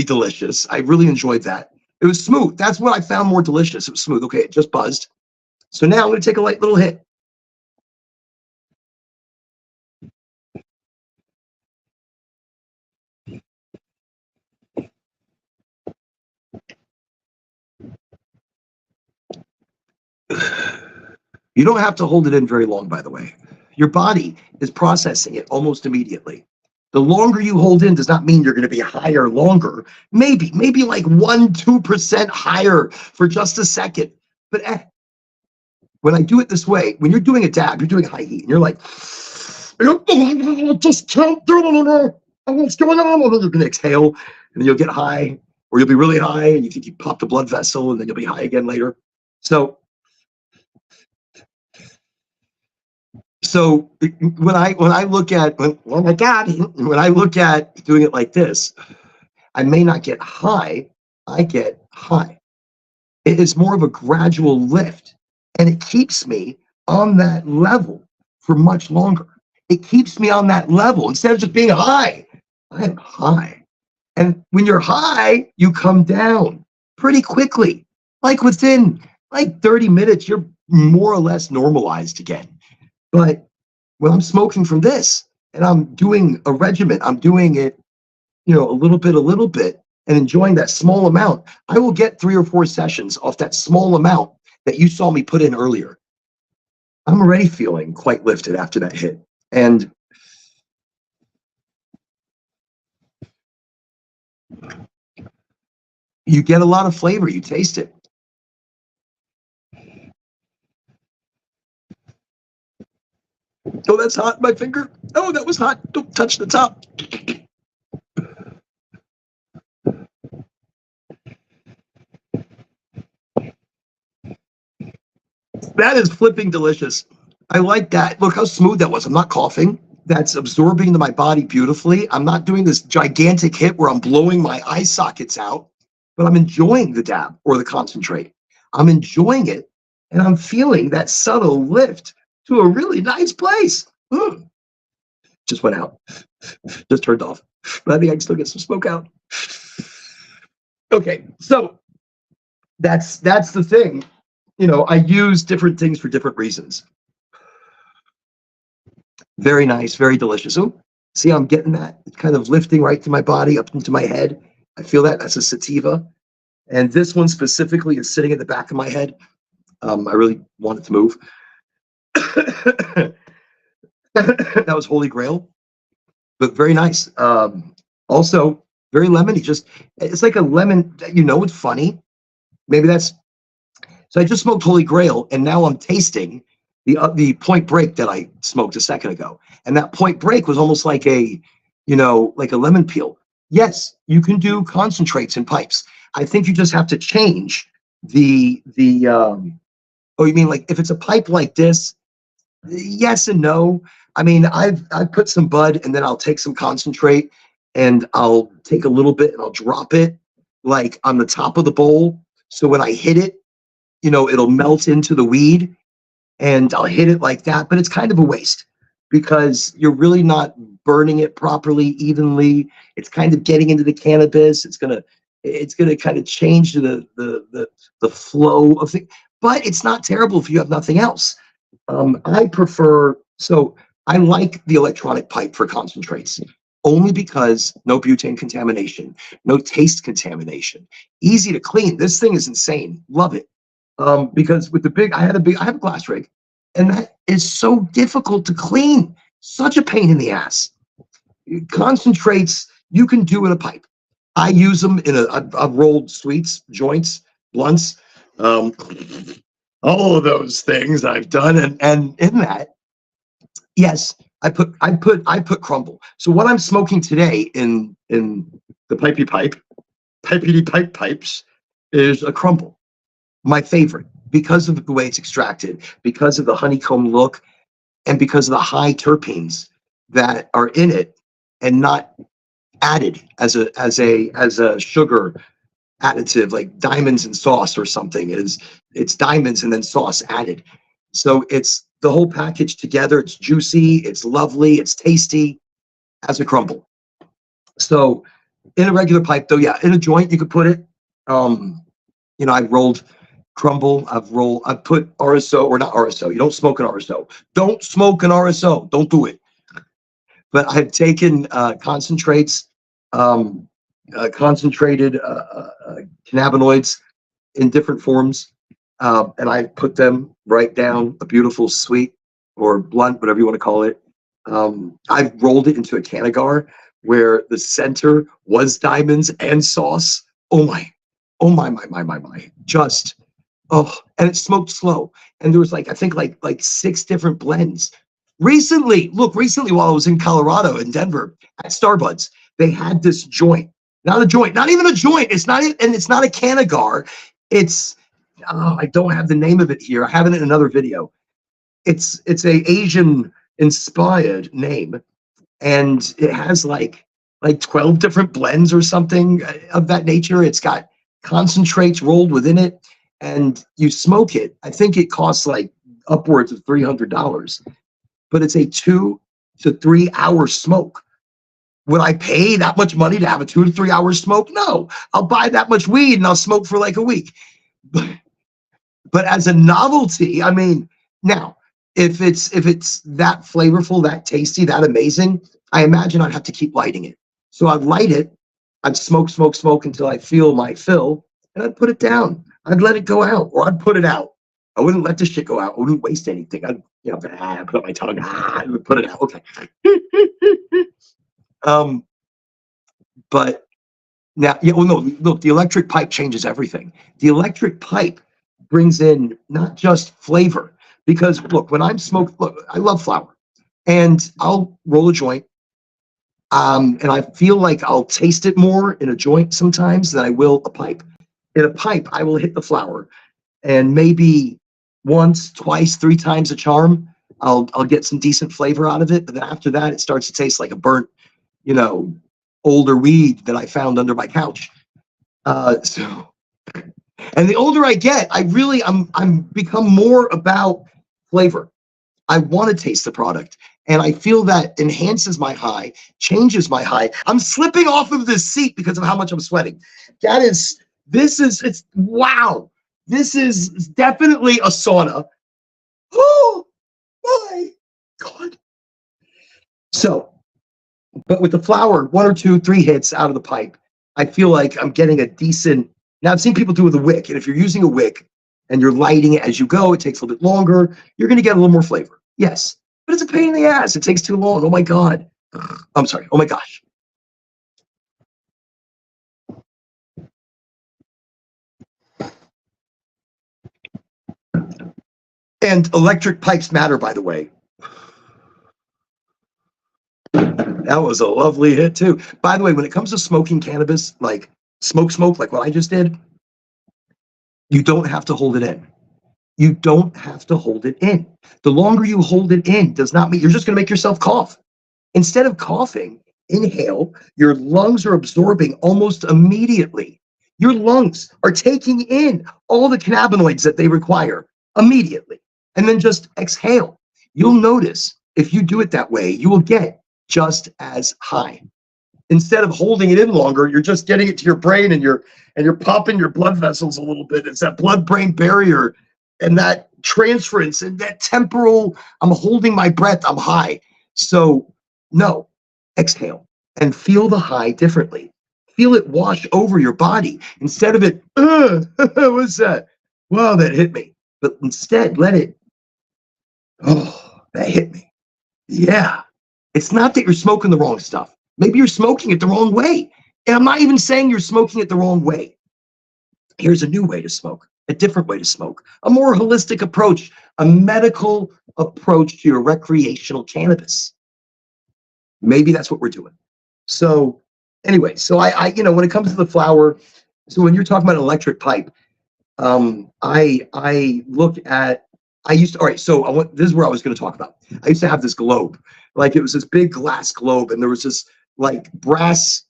delicious. I really enjoyed that. It was smooth. That's what I found more delicious. It was smooth. Okay, it just buzzed. So now I'm going to take a light little hit. You don't have to hold it in very long, by the way. Your body is processing it almost immediately. The longer you hold in does not mean you're going to be higher longer. Maybe like 1-2% higher for just a second. But when I do it this way, when you're doing a dab, you're doing high heat, and you're like, just can't do it. What's going on? You're going to exhale, and then you'll get high, or you'll be really high, and you think you popped a blood vessel, and then you'll be high again later. So when I look at oh my God, when I look at doing it like this, I may not get high, I get high. It is more of a gradual lift, and it keeps me on that level for much longer. It keeps me on that level instead of just being high. I am high. And when you're high, you come down pretty quickly. Like within like 30 minutes, you're more or less normalized again. But when I'm smoking from this and I'm doing a regimen, I'm doing it, a little bit, and enjoying that small amount, I will get 3 or 4 sessions off that small amount that you saw me put in earlier. I'm already feeling quite lifted after that hit. And you get a lot of flavor, you taste it. Oh, that's hot, my finger. Oh, that was hot. Don't touch the top. That is flipping delicious. I like that. Look how smooth that was. I'm not coughing. That's absorbing into my body beautifully. I'm not doing this gigantic hit where I'm blowing my eye sockets out, but I'm enjoying the dab or the concentrate. I'm enjoying it, and I'm feeling that subtle lift to a really nice place. Just went out. Just turned off. But I think I can still get some smoke out. Okay, so that's the thing. I use different things for different reasons. Very nice, very delicious. Oh, see, I'm getting that. It's kind of lifting right to my body, up into my head. I feel that. That's a sativa. And this one specifically is sitting at the back of my head. I really want it to move. That was Holy Grail, but very nice. Also, very lemony. It's like a lemon. It's funny. Maybe that's. So I just smoked Holy Grail, and now I'm tasting the Point Break that I smoked a second ago, and that Point Break was almost like a lemon peel. Yes, you can do concentrates in pipes. I think you just have to change the. Oh, you mean like if it's a pipe like this? Yes and no. I mean, I've put some bud, and then I'll take some concentrate, and I'll take a little bit, and I'll drop it like on the top of the bowl. So when I hit it, it'll melt into the weed, and I'll hit it like that. But it's kind of a waste because you're really not burning it properly, evenly. It's kind of getting into the cannabis. It's gonna kind of change the flow of things. But it's not terrible if you have nothing else. I like the electronic pipe for concentrates only because no butane contamination, no taste contamination, easy to clean. This thing is insane. Love it. Because with I have a glass rig, and that is so difficult to clean. Such a pain in the ass. Concentrates you can do in a pipe. I use them I've rolled sweets, joints, blunts, all of those things I've done, and in that, yes, I put crumble. So what I'm smoking today in the pipey pipe pipes is a crumble. My favorite because of the way it's extracted, because of the honeycomb look, and because of the high terpenes that are in it and not added as a sugar additive like diamonds and sauce or something. It's diamonds and then sauce added. So it's the whole package together. It's juicy, it's lovely, it's tasty as a crumble. So in a regular pipe though, yeah, in a joint you could put it. I've rolled crumble, I've put RSO, or not RSO. You don't smoke an RSO. Don't smoke an RSO. Don't do it. But I've taken concentrates, concentrated cannabinoids in different forms. And I put them right down a beautiful sweet or blunt, whatever you want to call it. I've rolled it into a Canagar where the center was diamonds and sauce. Oh my, my. Just, oh, and it smoked slow. And there was like, I think like 6 different blends. Recently, while I was in Colorado, in Denver, at Starbucks, they had this joint. Not a joint, not even a joint. It's not, and it's not a Canagar. It's, oh, I don't have the name of it here. I have it in another video. It's a Asian inspired name, and it has like 12 different blends or something of that nature. It's got concentrates rolled within it, and you smoke it. I think it costs like upwards of $300, but it's a 2 to 3 hour smoke. Would I pay that much money to have a 2 to 3 hour smoke? No, I'll buy that much weed and I'll smoke for like a week. But as a novelty, I mean, now if it's that flavorful, that tasty, that amazing, I imagine I'd have to keep lighting it. So I'd light it, I'd smoke until I feel my fill, and I'd put it down. I'd let it go out, or I'd put it out. I wouldn't let the shit go out. I wouldn't waste anything. I'd, put up my tongue, I would put it out. Okay. But now, yeah, well, no, look, the electric pipe changes everything. The electric pipe brings in not just flavor, because look, when I'm smoking, look, I love flower, and I'll roll a joint, and I feel like I'll taste it more in a joint sometimes than I will a pipe. In a pipe, I will hit the flower, and maybe once, twice, 3 times a charm, I'll get some decent flavor out of it. But then after that, it starts to taste like a burnt, older weed that I found under my couch. And the older I get, I'm become more about flavor. I want to taste the product, and I feel that enhances my high, changes my high. I'm slipping off of this seat because of how much I'm sweating. It's wow. This is definitely a sauna. Oh my God. So, but with the flower, 1 or 2, 3 hits out of the pipe, I feel like I'm getting a decent. Now, I've seen people do it with a wick, and if you're using a wick and you're lighting it as you go, it takes a little bit longer. You're going to get a little more flavor. Yes, but it's a pain in the ass. It takes too long. Oh my God. I'm sorry. Oh my gosh. And electric pipes matter, by the way. That was a lovely hit too. By the way, when it comes to smoking cannabis, like smoke, like what I just did, you don't have to hold it in. You don't have to hold it in. The longer you hold it in does not mean you're just going to make yourself cough. Instead of coughing, inhale, your lungs are absorbing almost immediately. Your lungs are taking in all the cannabinoids that they require immediately. And then just exhale. You'll notice if you do it that way, you will get just as high. Instead of holding it in longer, you're just getting it to your brain, and you're popping your blood vessels a little bit. It's that blood-brain barrier and that transference and that temporal, I'm holding my breath, I'm high. So no, exhale and feel the high differently. Feel it wash over your body instead of it, what's that? Wow, that hit me. But instead, let it, oh, that hit me. Yeah. It's not that you're smoking the wrong stuff. Maybe you're smoking it the wrong way. And I'm not even saying you're smoking it the wrong way. Here's a new way to smoke, a different way to smoke, a more holistic approach, a medical approach to your recreational cannabis. Maybe that's what we're doing. So anyway, so I when it comes to the flower, so when you're talking about an electric pipe, I look at, all right, so this is where I was going to talk about. I used to have this globe, like it was this big glass globe, and there was this like brass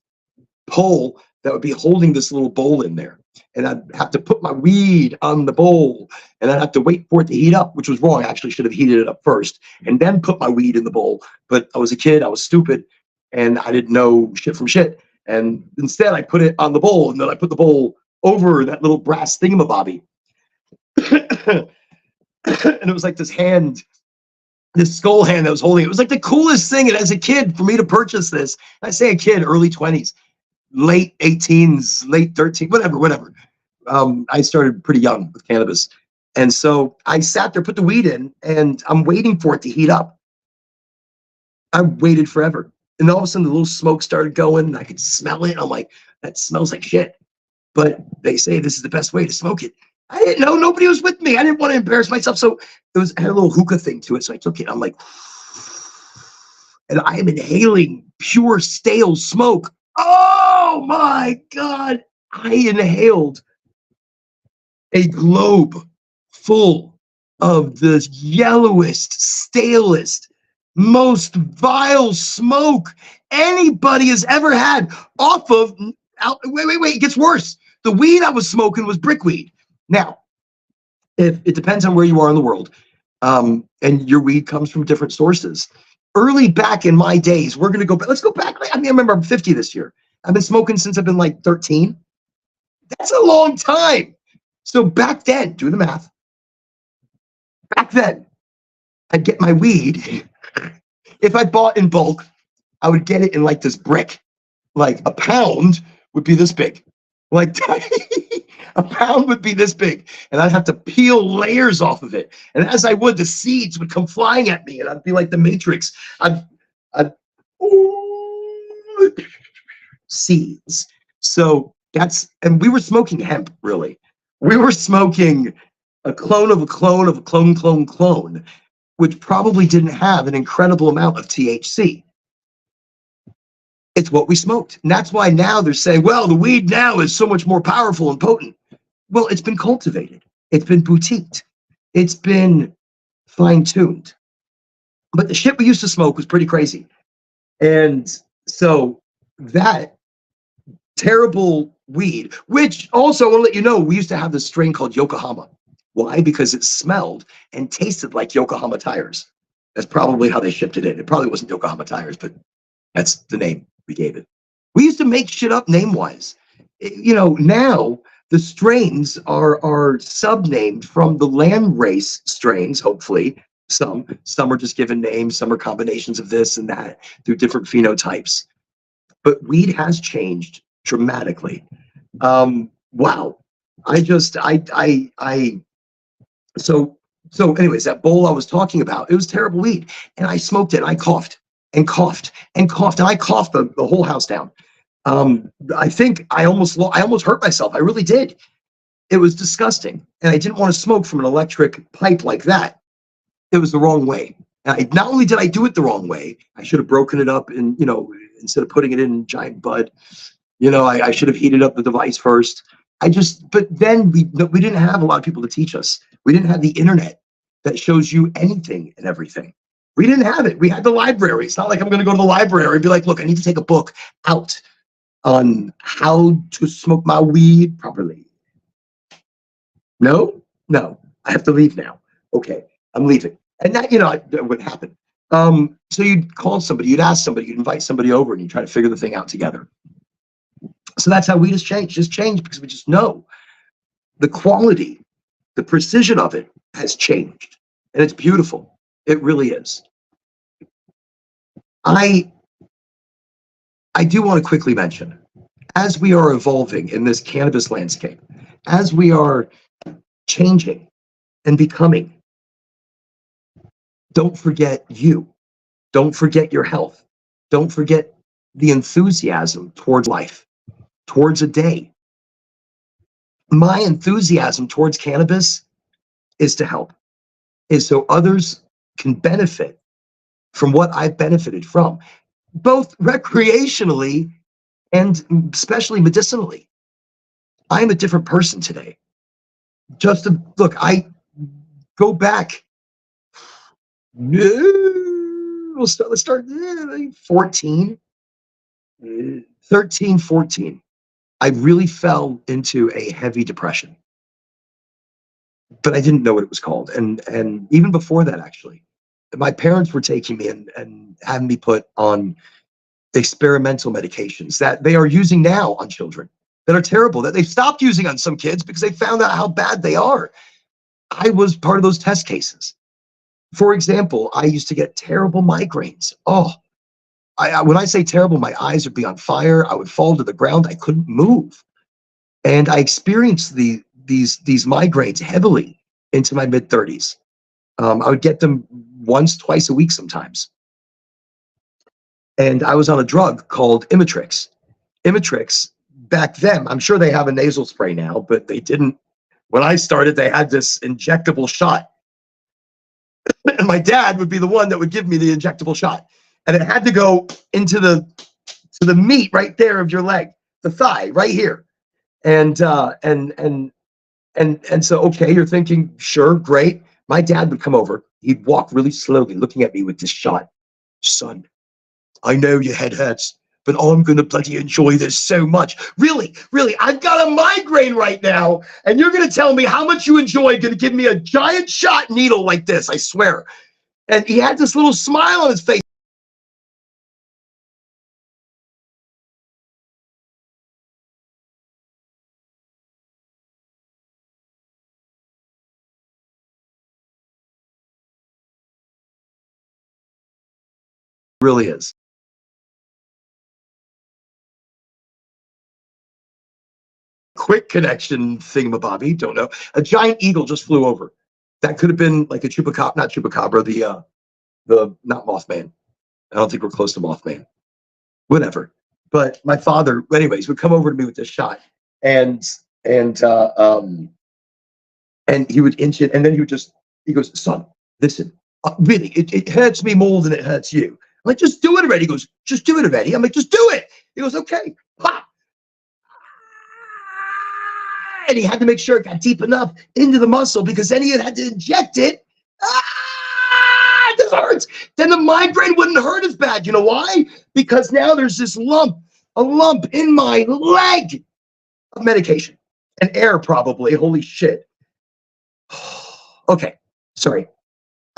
pole that would be holding this little bowl in there. And I'd have to put my weed on the bowl, and I'd have to wait for it to heat up, which was wrong. I actually should have heated it up first and then put my weed in the bowl. But I was a kid, I was stupid, and I didn't know shit from shit. And instead I put it on the bowl, and then I put the bowl over that little brass thingamabobby. And it was like this hand, this skull hand that was holding it. It was like the coolest thing. And as a kid, for me to purchase this, I say a kid, early 20s, late 18s, late 13, whatever. I started pretty young with cannabis. And so I sat there, put the weed in, and I'm waiting for it to heat up. I waited forever. And all of a sudden, the little smoke started going, and I could smell it. I'm like, that smells like shit. But they say this is the best way to smoke it. I didn't know. Nobody was with me. I didn't want to embarrass myself. So it had a little hookah thing to it. So I took it. I'm like, and I am inhaling pure stale smoke. Oh my God. I inhaled a globe full of the yellowest, stalest, most vile smoke anybody has ever had off of. Wait, it gets worse. The weed I was smoking was brickweed. Now, if it depends on where you are in the world, and your weed comes from different sources. Early back in my days, we're going to go back. Let's go back. I mean, I remember I'm 50 this year. I've been smoking since I've been like 13. That's a long time. So back then, do the math. Back then, I'd get my weed. If I bought in bulk, I would get it in like this brick. Like a pound would be this big. Like a pound would be this big. And I'd have to peel layers off of it. And as I would, the seeds would come flying at me. And I'd be like the Matrix. Seeds. So and we were smoking hemp, really. We were smoking a clone of a clone of a clone, which probably didn't have an incredible amount of THC. It's what we smoked. And that's why now they're saying, well, the weed now is so much more powerful and potent. Well, it's been cultivated. It's been boutiqued. It's been fine-tuned. But the shit we used to smoke was pretty crazy. And so that terrible weed, which also, I want to let you know, we used to have this strain called Yokohama. Why? Because it smelled and tasted like Yokohama tires. That's probably how they shipped it in. It probably wasn't Yokohama tires, but that's the name we gave it. We used to make shit up name-wise. Now the strains are sub-named from the landrace strains, hopefully. Some are just given names, some are combinations of this and that through different phenotypes. But weed has changed dramatically. Wow. So anyways, that bowl I was talking about, it was terrible weed. And I smoked it and I coughed and coughed and coughed. And I coughed the whole house down. I think I almost hurt myself. I really did. It was disgusting. And I didn't want to smoke from an electric pipe like that. It was the wrong way. And not only did I do it the wrong way, I should have broken it up and, instead of putting it in giant bud, I should have heated up the device first. But then we didn't have a lot of people to teach us. We didn't have the internet that shows you anything and everything. We didn't have it. We had the library. It's not like I'm going to go to the library and be like, look, I need to take a book out on how to smoke my weed properly. No, I have to leave now. Okay, I'm leaving. And that would happen. So you'd call somebody, you'd ask somebody, you'd invite somebody over and you try to figure the thing out together. So that's how weed has changed. Just changed because we just know the quality, the precision of it has changed. And it's beautiful. It really is. I do want to quickly mention, as we are evolving in this cannabis landscape, as we are changing and becoming, don't forget you. Don't forget your health. Don't forget the enthusiasm towards life, towards a day. My enthusiasm towards cannabis is to help, is so others can benefit from what I've benefited from, both recreationally and especially medicinally. I'm a different person today. I go back. Let's start 14, 13, 14. I really fell into a heavy depression, but I didn't know what it was called. And even before that, actually, my parents were taking me and having me put on experimental medications that they are using now on children that are terrible, that they've stopped using on some kids because they found out how bad they are. I was part of those test cases. For example, I used to get terrible migraines. Oh, when I say terrible, my eyes would be on fire. I would fall to the ground. I couldn't move. And I experienced these migraines heavily into my mid 30s. I would get them once, twice a week sometimes. And I was on a drug called Imitrix. Imitrix, back then, I'm sure they have a nasal spray now, but they didn't. When I started, they had this injectable shot. And my dad would be the one that would give me the injectable shot. And it had to go into the meat right there of your leg, the thigh, right here. And so, okay, you're thinking, sure, great. My dad would come over. He'd walk really slowly, looking at me with this shot. Son, I know your head hurts, but I'm going to bloody enjoy this so much. Really, really, I've got a migraine right now, and you're going to tell me how much you enjoy going to give me a giant shot needle like this, I swear. And he had this little smile on his face. Really is. Quick connection thingamabobby, don't know. A giant eagle just flew over. That could have been like a chupacabra, not chupacabra, the not Mothman. I don't think we're close to Mothman. Whatever. But my father, anyways, would come over to me with this shot, and and uh, um, and he would inch it, and then he goes, son, listen, really, it hurts me more than it hurts you. I'm like, just do it already. He goes, just do it already. I'm like, just do it. He goes, okay, pop. And he had to make sure it got deep enough into the muscle because then he had to inject it. This hurts. Then the migraine wouldn't hurt as bad. You know why? Because now there's this a lump in my leg of medication and air, probably. Holy shit. Okay, sorry.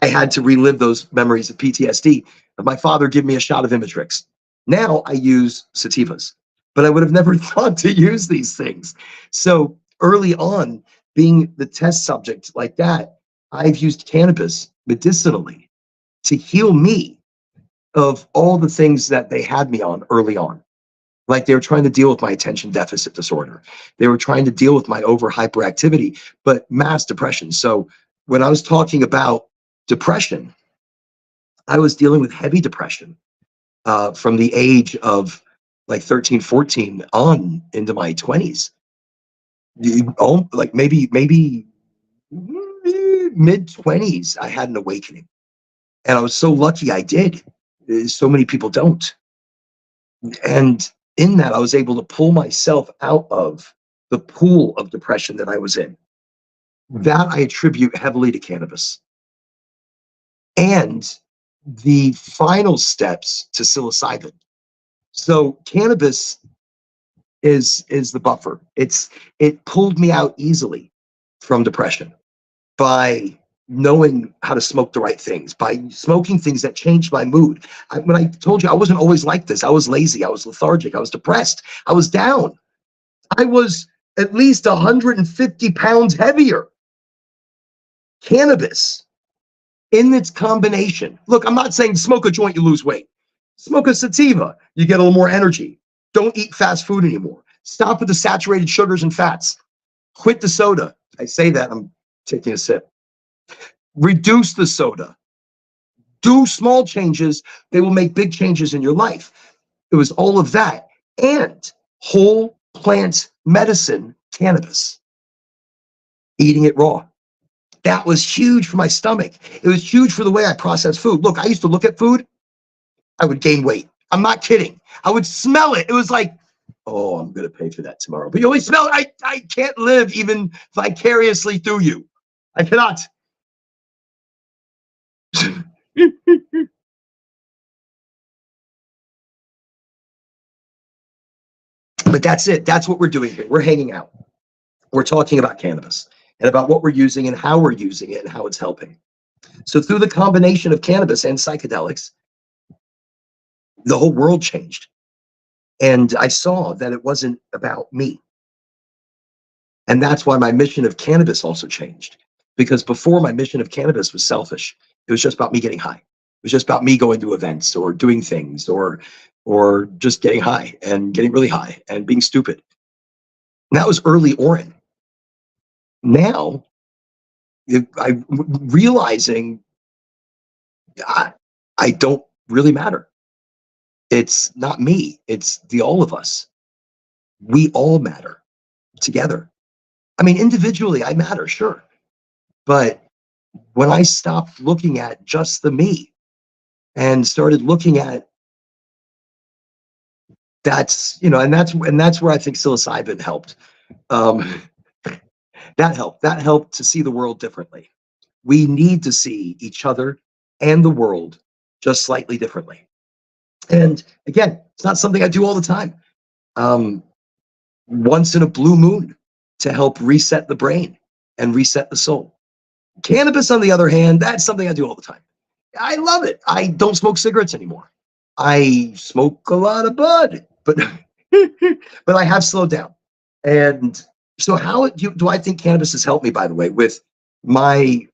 I had to relive those memories of PTSD of my father giving me a shot of Imitrix. Now I use sativas, but I would have never thought to use these things. So early on, being the test subject like that, I've used cannabis medicinally to heal me of all the things that they had me on early on. Like they were trying to deal with my attention deficit disorder. They were trying to deal with my over hyperactivity, but mass depression. So when I was talking about depression, I was dealing with heavy depression from the age of like 13, 14 on into my 20s. Like maybe mid 20s, I had an awakening. And I was so lucky I did. So many people don't. And in that, I was able to pull myself out of the pool of depression that I was in. That I attribute heavily to cannabis. And the final steps to psilocybin. So cannabis is the buffer. It pulled me out easily from depression by knowing how to smoke the right things, by smoking things that changed my mood. When I told you I wasn't always like this, I was lazy, I was lethargic, I was depressed, I was down. I was at least 150 pounds heavier. Cannabis in its combination. Look, I'm not saying smoke a joint, you lose weight. Smoke a sativa, you get a little more energy. Don't eat fast food anymore. Stop with the saturated sugars and fats. Quit the soda. I say that, I'm taking a sip. Reduce the soda. Do small changes. They will make big changes in your life. It was all of that. And whole plant medicine, cannabis. Eating it raw. That was huge for my stomach. It was huge for the way I process food. Look, I used to look at food. I would gain weight. I'm not kidding. I would smell it. It was like, oh, I'm going to pay for that tomorrow. But you always smell it. I can't live even vicariously through you. I cannot. But that's it. That's what we're doing here. We're hanging out. We're talking about cannabis and about what we're using and how we're using it and how it's helping. So through the combination of cannabis and psychedelics, the whole world changed. And I saw that it wasn't about me. And that's why my mission of cannabis also changed. Because before, my mission of cannabis was selfish. It was just about me getting high. It was just about me going to events or doing things or just getting high and getting really high and being stupid. And that was early Oren. Now Realizing I, I don't really matter. It's not me. It's the all of us. We all matter together. I mean, individually, I matter, sure. But when I stopped looking at just the me and started looking at that's where I think psilocybin helped. Um, that helped to see the world differently. We need to see each other and the world just slightly differently. And again, it's not something I do all the time. Um, Once in a blue moon to help reset the brain and reset the soul. Cannabis, on the other hand, that's something I do all the time. I love it. I don't smoke cigarettes anymore. I smoke a lot of bud, but but I have slowed down. And so, how do I think cannabis has helped me? By the way, with my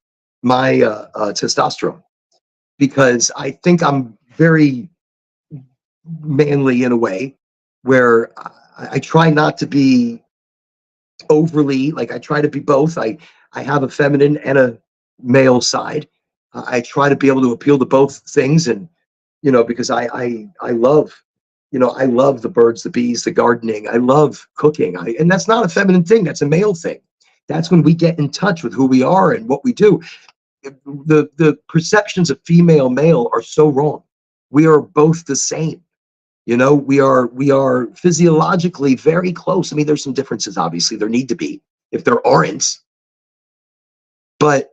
testosterone, because I think I'm very manly in a way where I try not to be overly like I try to be both. I have a feminine and a male side. I try to be able to appeal to both things, and because I love I love the birds, the bees, the gardening. I love cooking. And that's not a feminine thing. That's a male thing. That's when we get in touch with who we are and what we do. The perceptions of female male are so wrong. We are both the same. We are physiologically very close. I mean, there's some differences, obviously. There need to be. If there aren't, but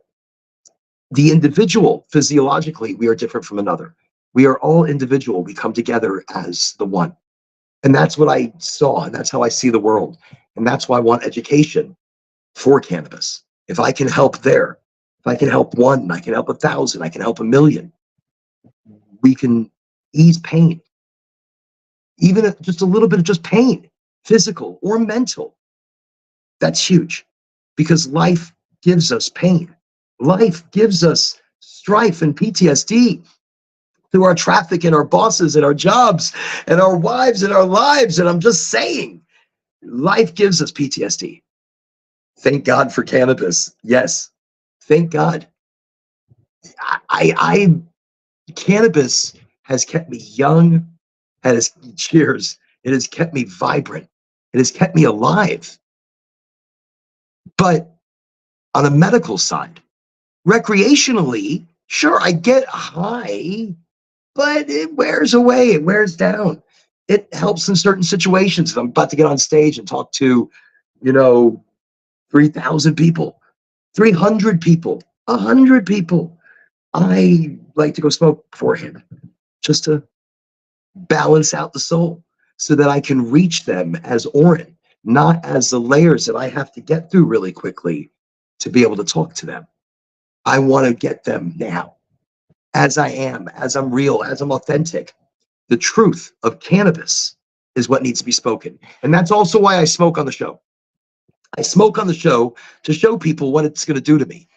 the individual physiologically, we are different from another. We are all individual. We come together as the one. And that's what I saw, and that's how I see the world. And that's why I want education for cannabis. If I can help there, if I can help one, I can help 1,000, I can help 1,000,000. We can ease pain, even if just a little bit of just pain, physical or mental. That's huge because life gives us pain. Life gives us strife and PTSD through our traffic and our bosses and our jobs and our wives and our lives. And I'm just saying, life gives us PTSD. Thank God for cannabis. Yes. Thank God. I cannabis has kept me young. Cheers. It has kept me vibrant. It has kept me alive. But on a medical side, recreationally, sure, I get high, but it wears away. It wears down. It helps in certain situations. If I'm about to get on stage and talk to, you know, 3,000 people, 300 people, 100 people, I like to go smoke beforehand just to balance out the soul so that I can reach them as Orin, not as the layers that I have to get through really quickly to be able to talk to them. I want to get them now, as I am, as I'm real, as I'm authentic. The truth of cannabis is what needs to be spoken. And that's also why I smoke on the show. I smoke on the show to show people what it's going to do to me.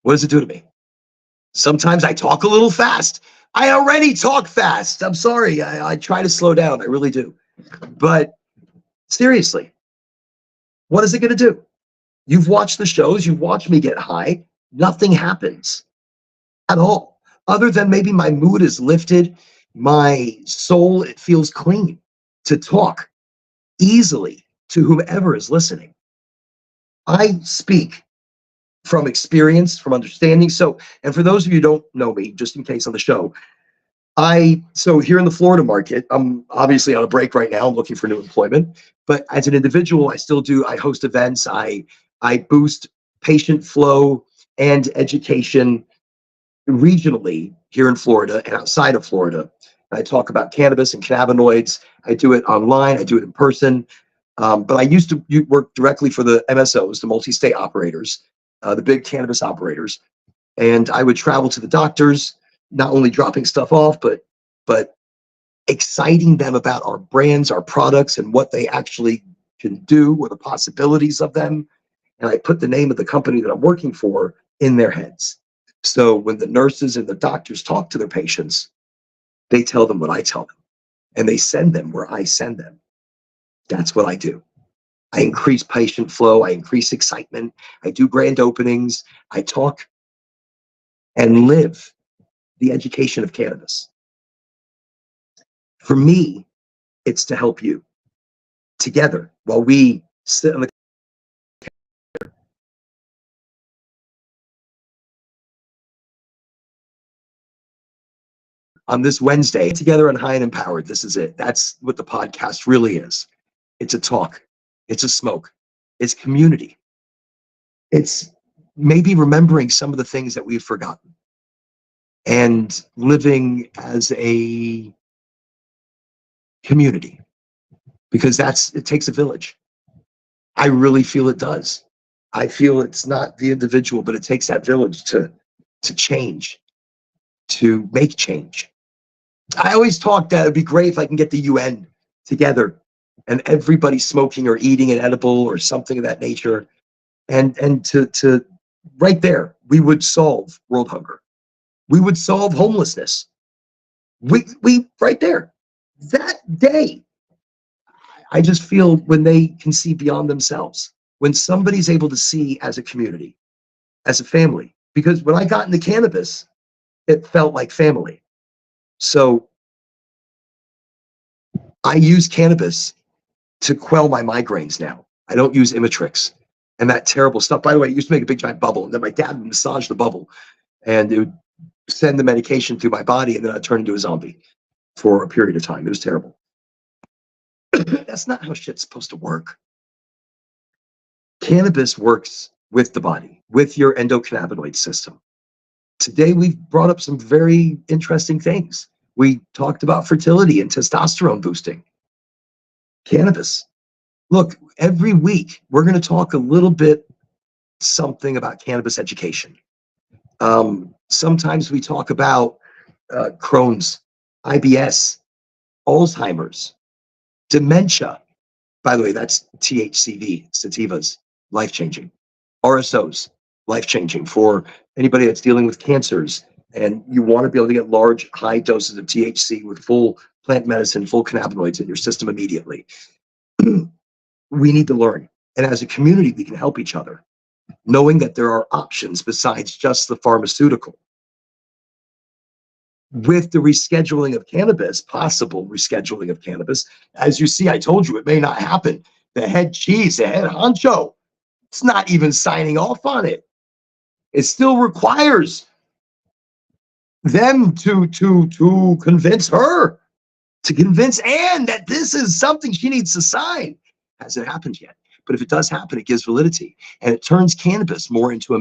What does it do to me? Sometimes I talk a little fast. I already talk fast. I'm sorry. I try to slow down. I really do. But seriously, what is it going to do? You've watched the shows. You've watched me get high. Nothing happens at all, other than maybe my mood is lifted. My soul, it feels clean to talk easily to whomever is listening. I speak from experience, from understanding. So, and for those of you who don't know me, just in case on the show, so here in the Florida market, I'm obviously on a break right now. I'm looking for new employment, but as an individual, I host events. I boost patient flow and education regionally here in Florida and outside of Florida. I talk about cannabis and cannabinoids. I do it online. I do it in person. But I used to work directly for the MSOs, the multi-state operators, the big cannabis operators. And I would travel to the doctors, not only dropping stuff off, but exciting them about our brands, our products, and what they actually can do, or the possibilities of them. And I put the name of the company that I'm working for in their heads. So when the nurses and the doctors talk to their patients, they tell them what I tell them, and they send them where I send them. That's what I do. I increase patient flow. I increase excitement. I do grand openings. I talk and live the education of cannabis. For me, it's to help you together while we sit on this Wednesday together on High and Empowered. This is it. That's what the podcast really is. It's a talk. It's a smoke. It's community. It's maybe remembering some of the things that we've forgotten and living as a community, because it takes a village. I really feel it does. I feel it's not the individual, but it takes that village to change, to make change. I always talk that it'd be great if I can get the UN together and everybody smoking or eating an edible or something of that nature, and to right there, we would solve world hunger. We would solve homelessness. We right there, that day. I just feel when they can see beyond themselves, when somebody's able to see as a community, as a family, because when I got into cannabis, it felt like family. So I use cannabis to quell my migraines now. I don't use Imitrix and that terrible stuff. By the way, it used to make a big giant bubble, and then my dad would massage the bubble, and it would send the medication through my body, and then I'd turn into a zombie for a period of time. It was terrible. That's not how shit's supposed to work. Cannabis works with the body, with your endocannabinoid system. Today, we've brought up some very interesting things. We talked about fertility and testosterone boosting. Cannabis. Look, every week, we're going to talk a little bit something about cannabis education. Sometimes we talk about Crohn's, IBS, Alzheimer's, dementia. By the way, that's THCV, sativas, life-changing. RSOs, life-changing for anybody that's dealing with cancers, and you want to be able to get large, high doses of THC with full plant medicine, full cannabinoids in your system immediately. We need to learn. And as a community, we can help each other, knowing that there are options besides just the pharmaceutical. With the rescheduling of cannabis, possible rescheduling of cannabis, as you see, I told you it may not happen. The head cheese, the head honcho, it's not even signing off on it. It still requires them to convince her, to convince Anne that this is something she needs to sign. Hasn't happened yet. But if it does happen, it gives validity, and it turns cannabis more into a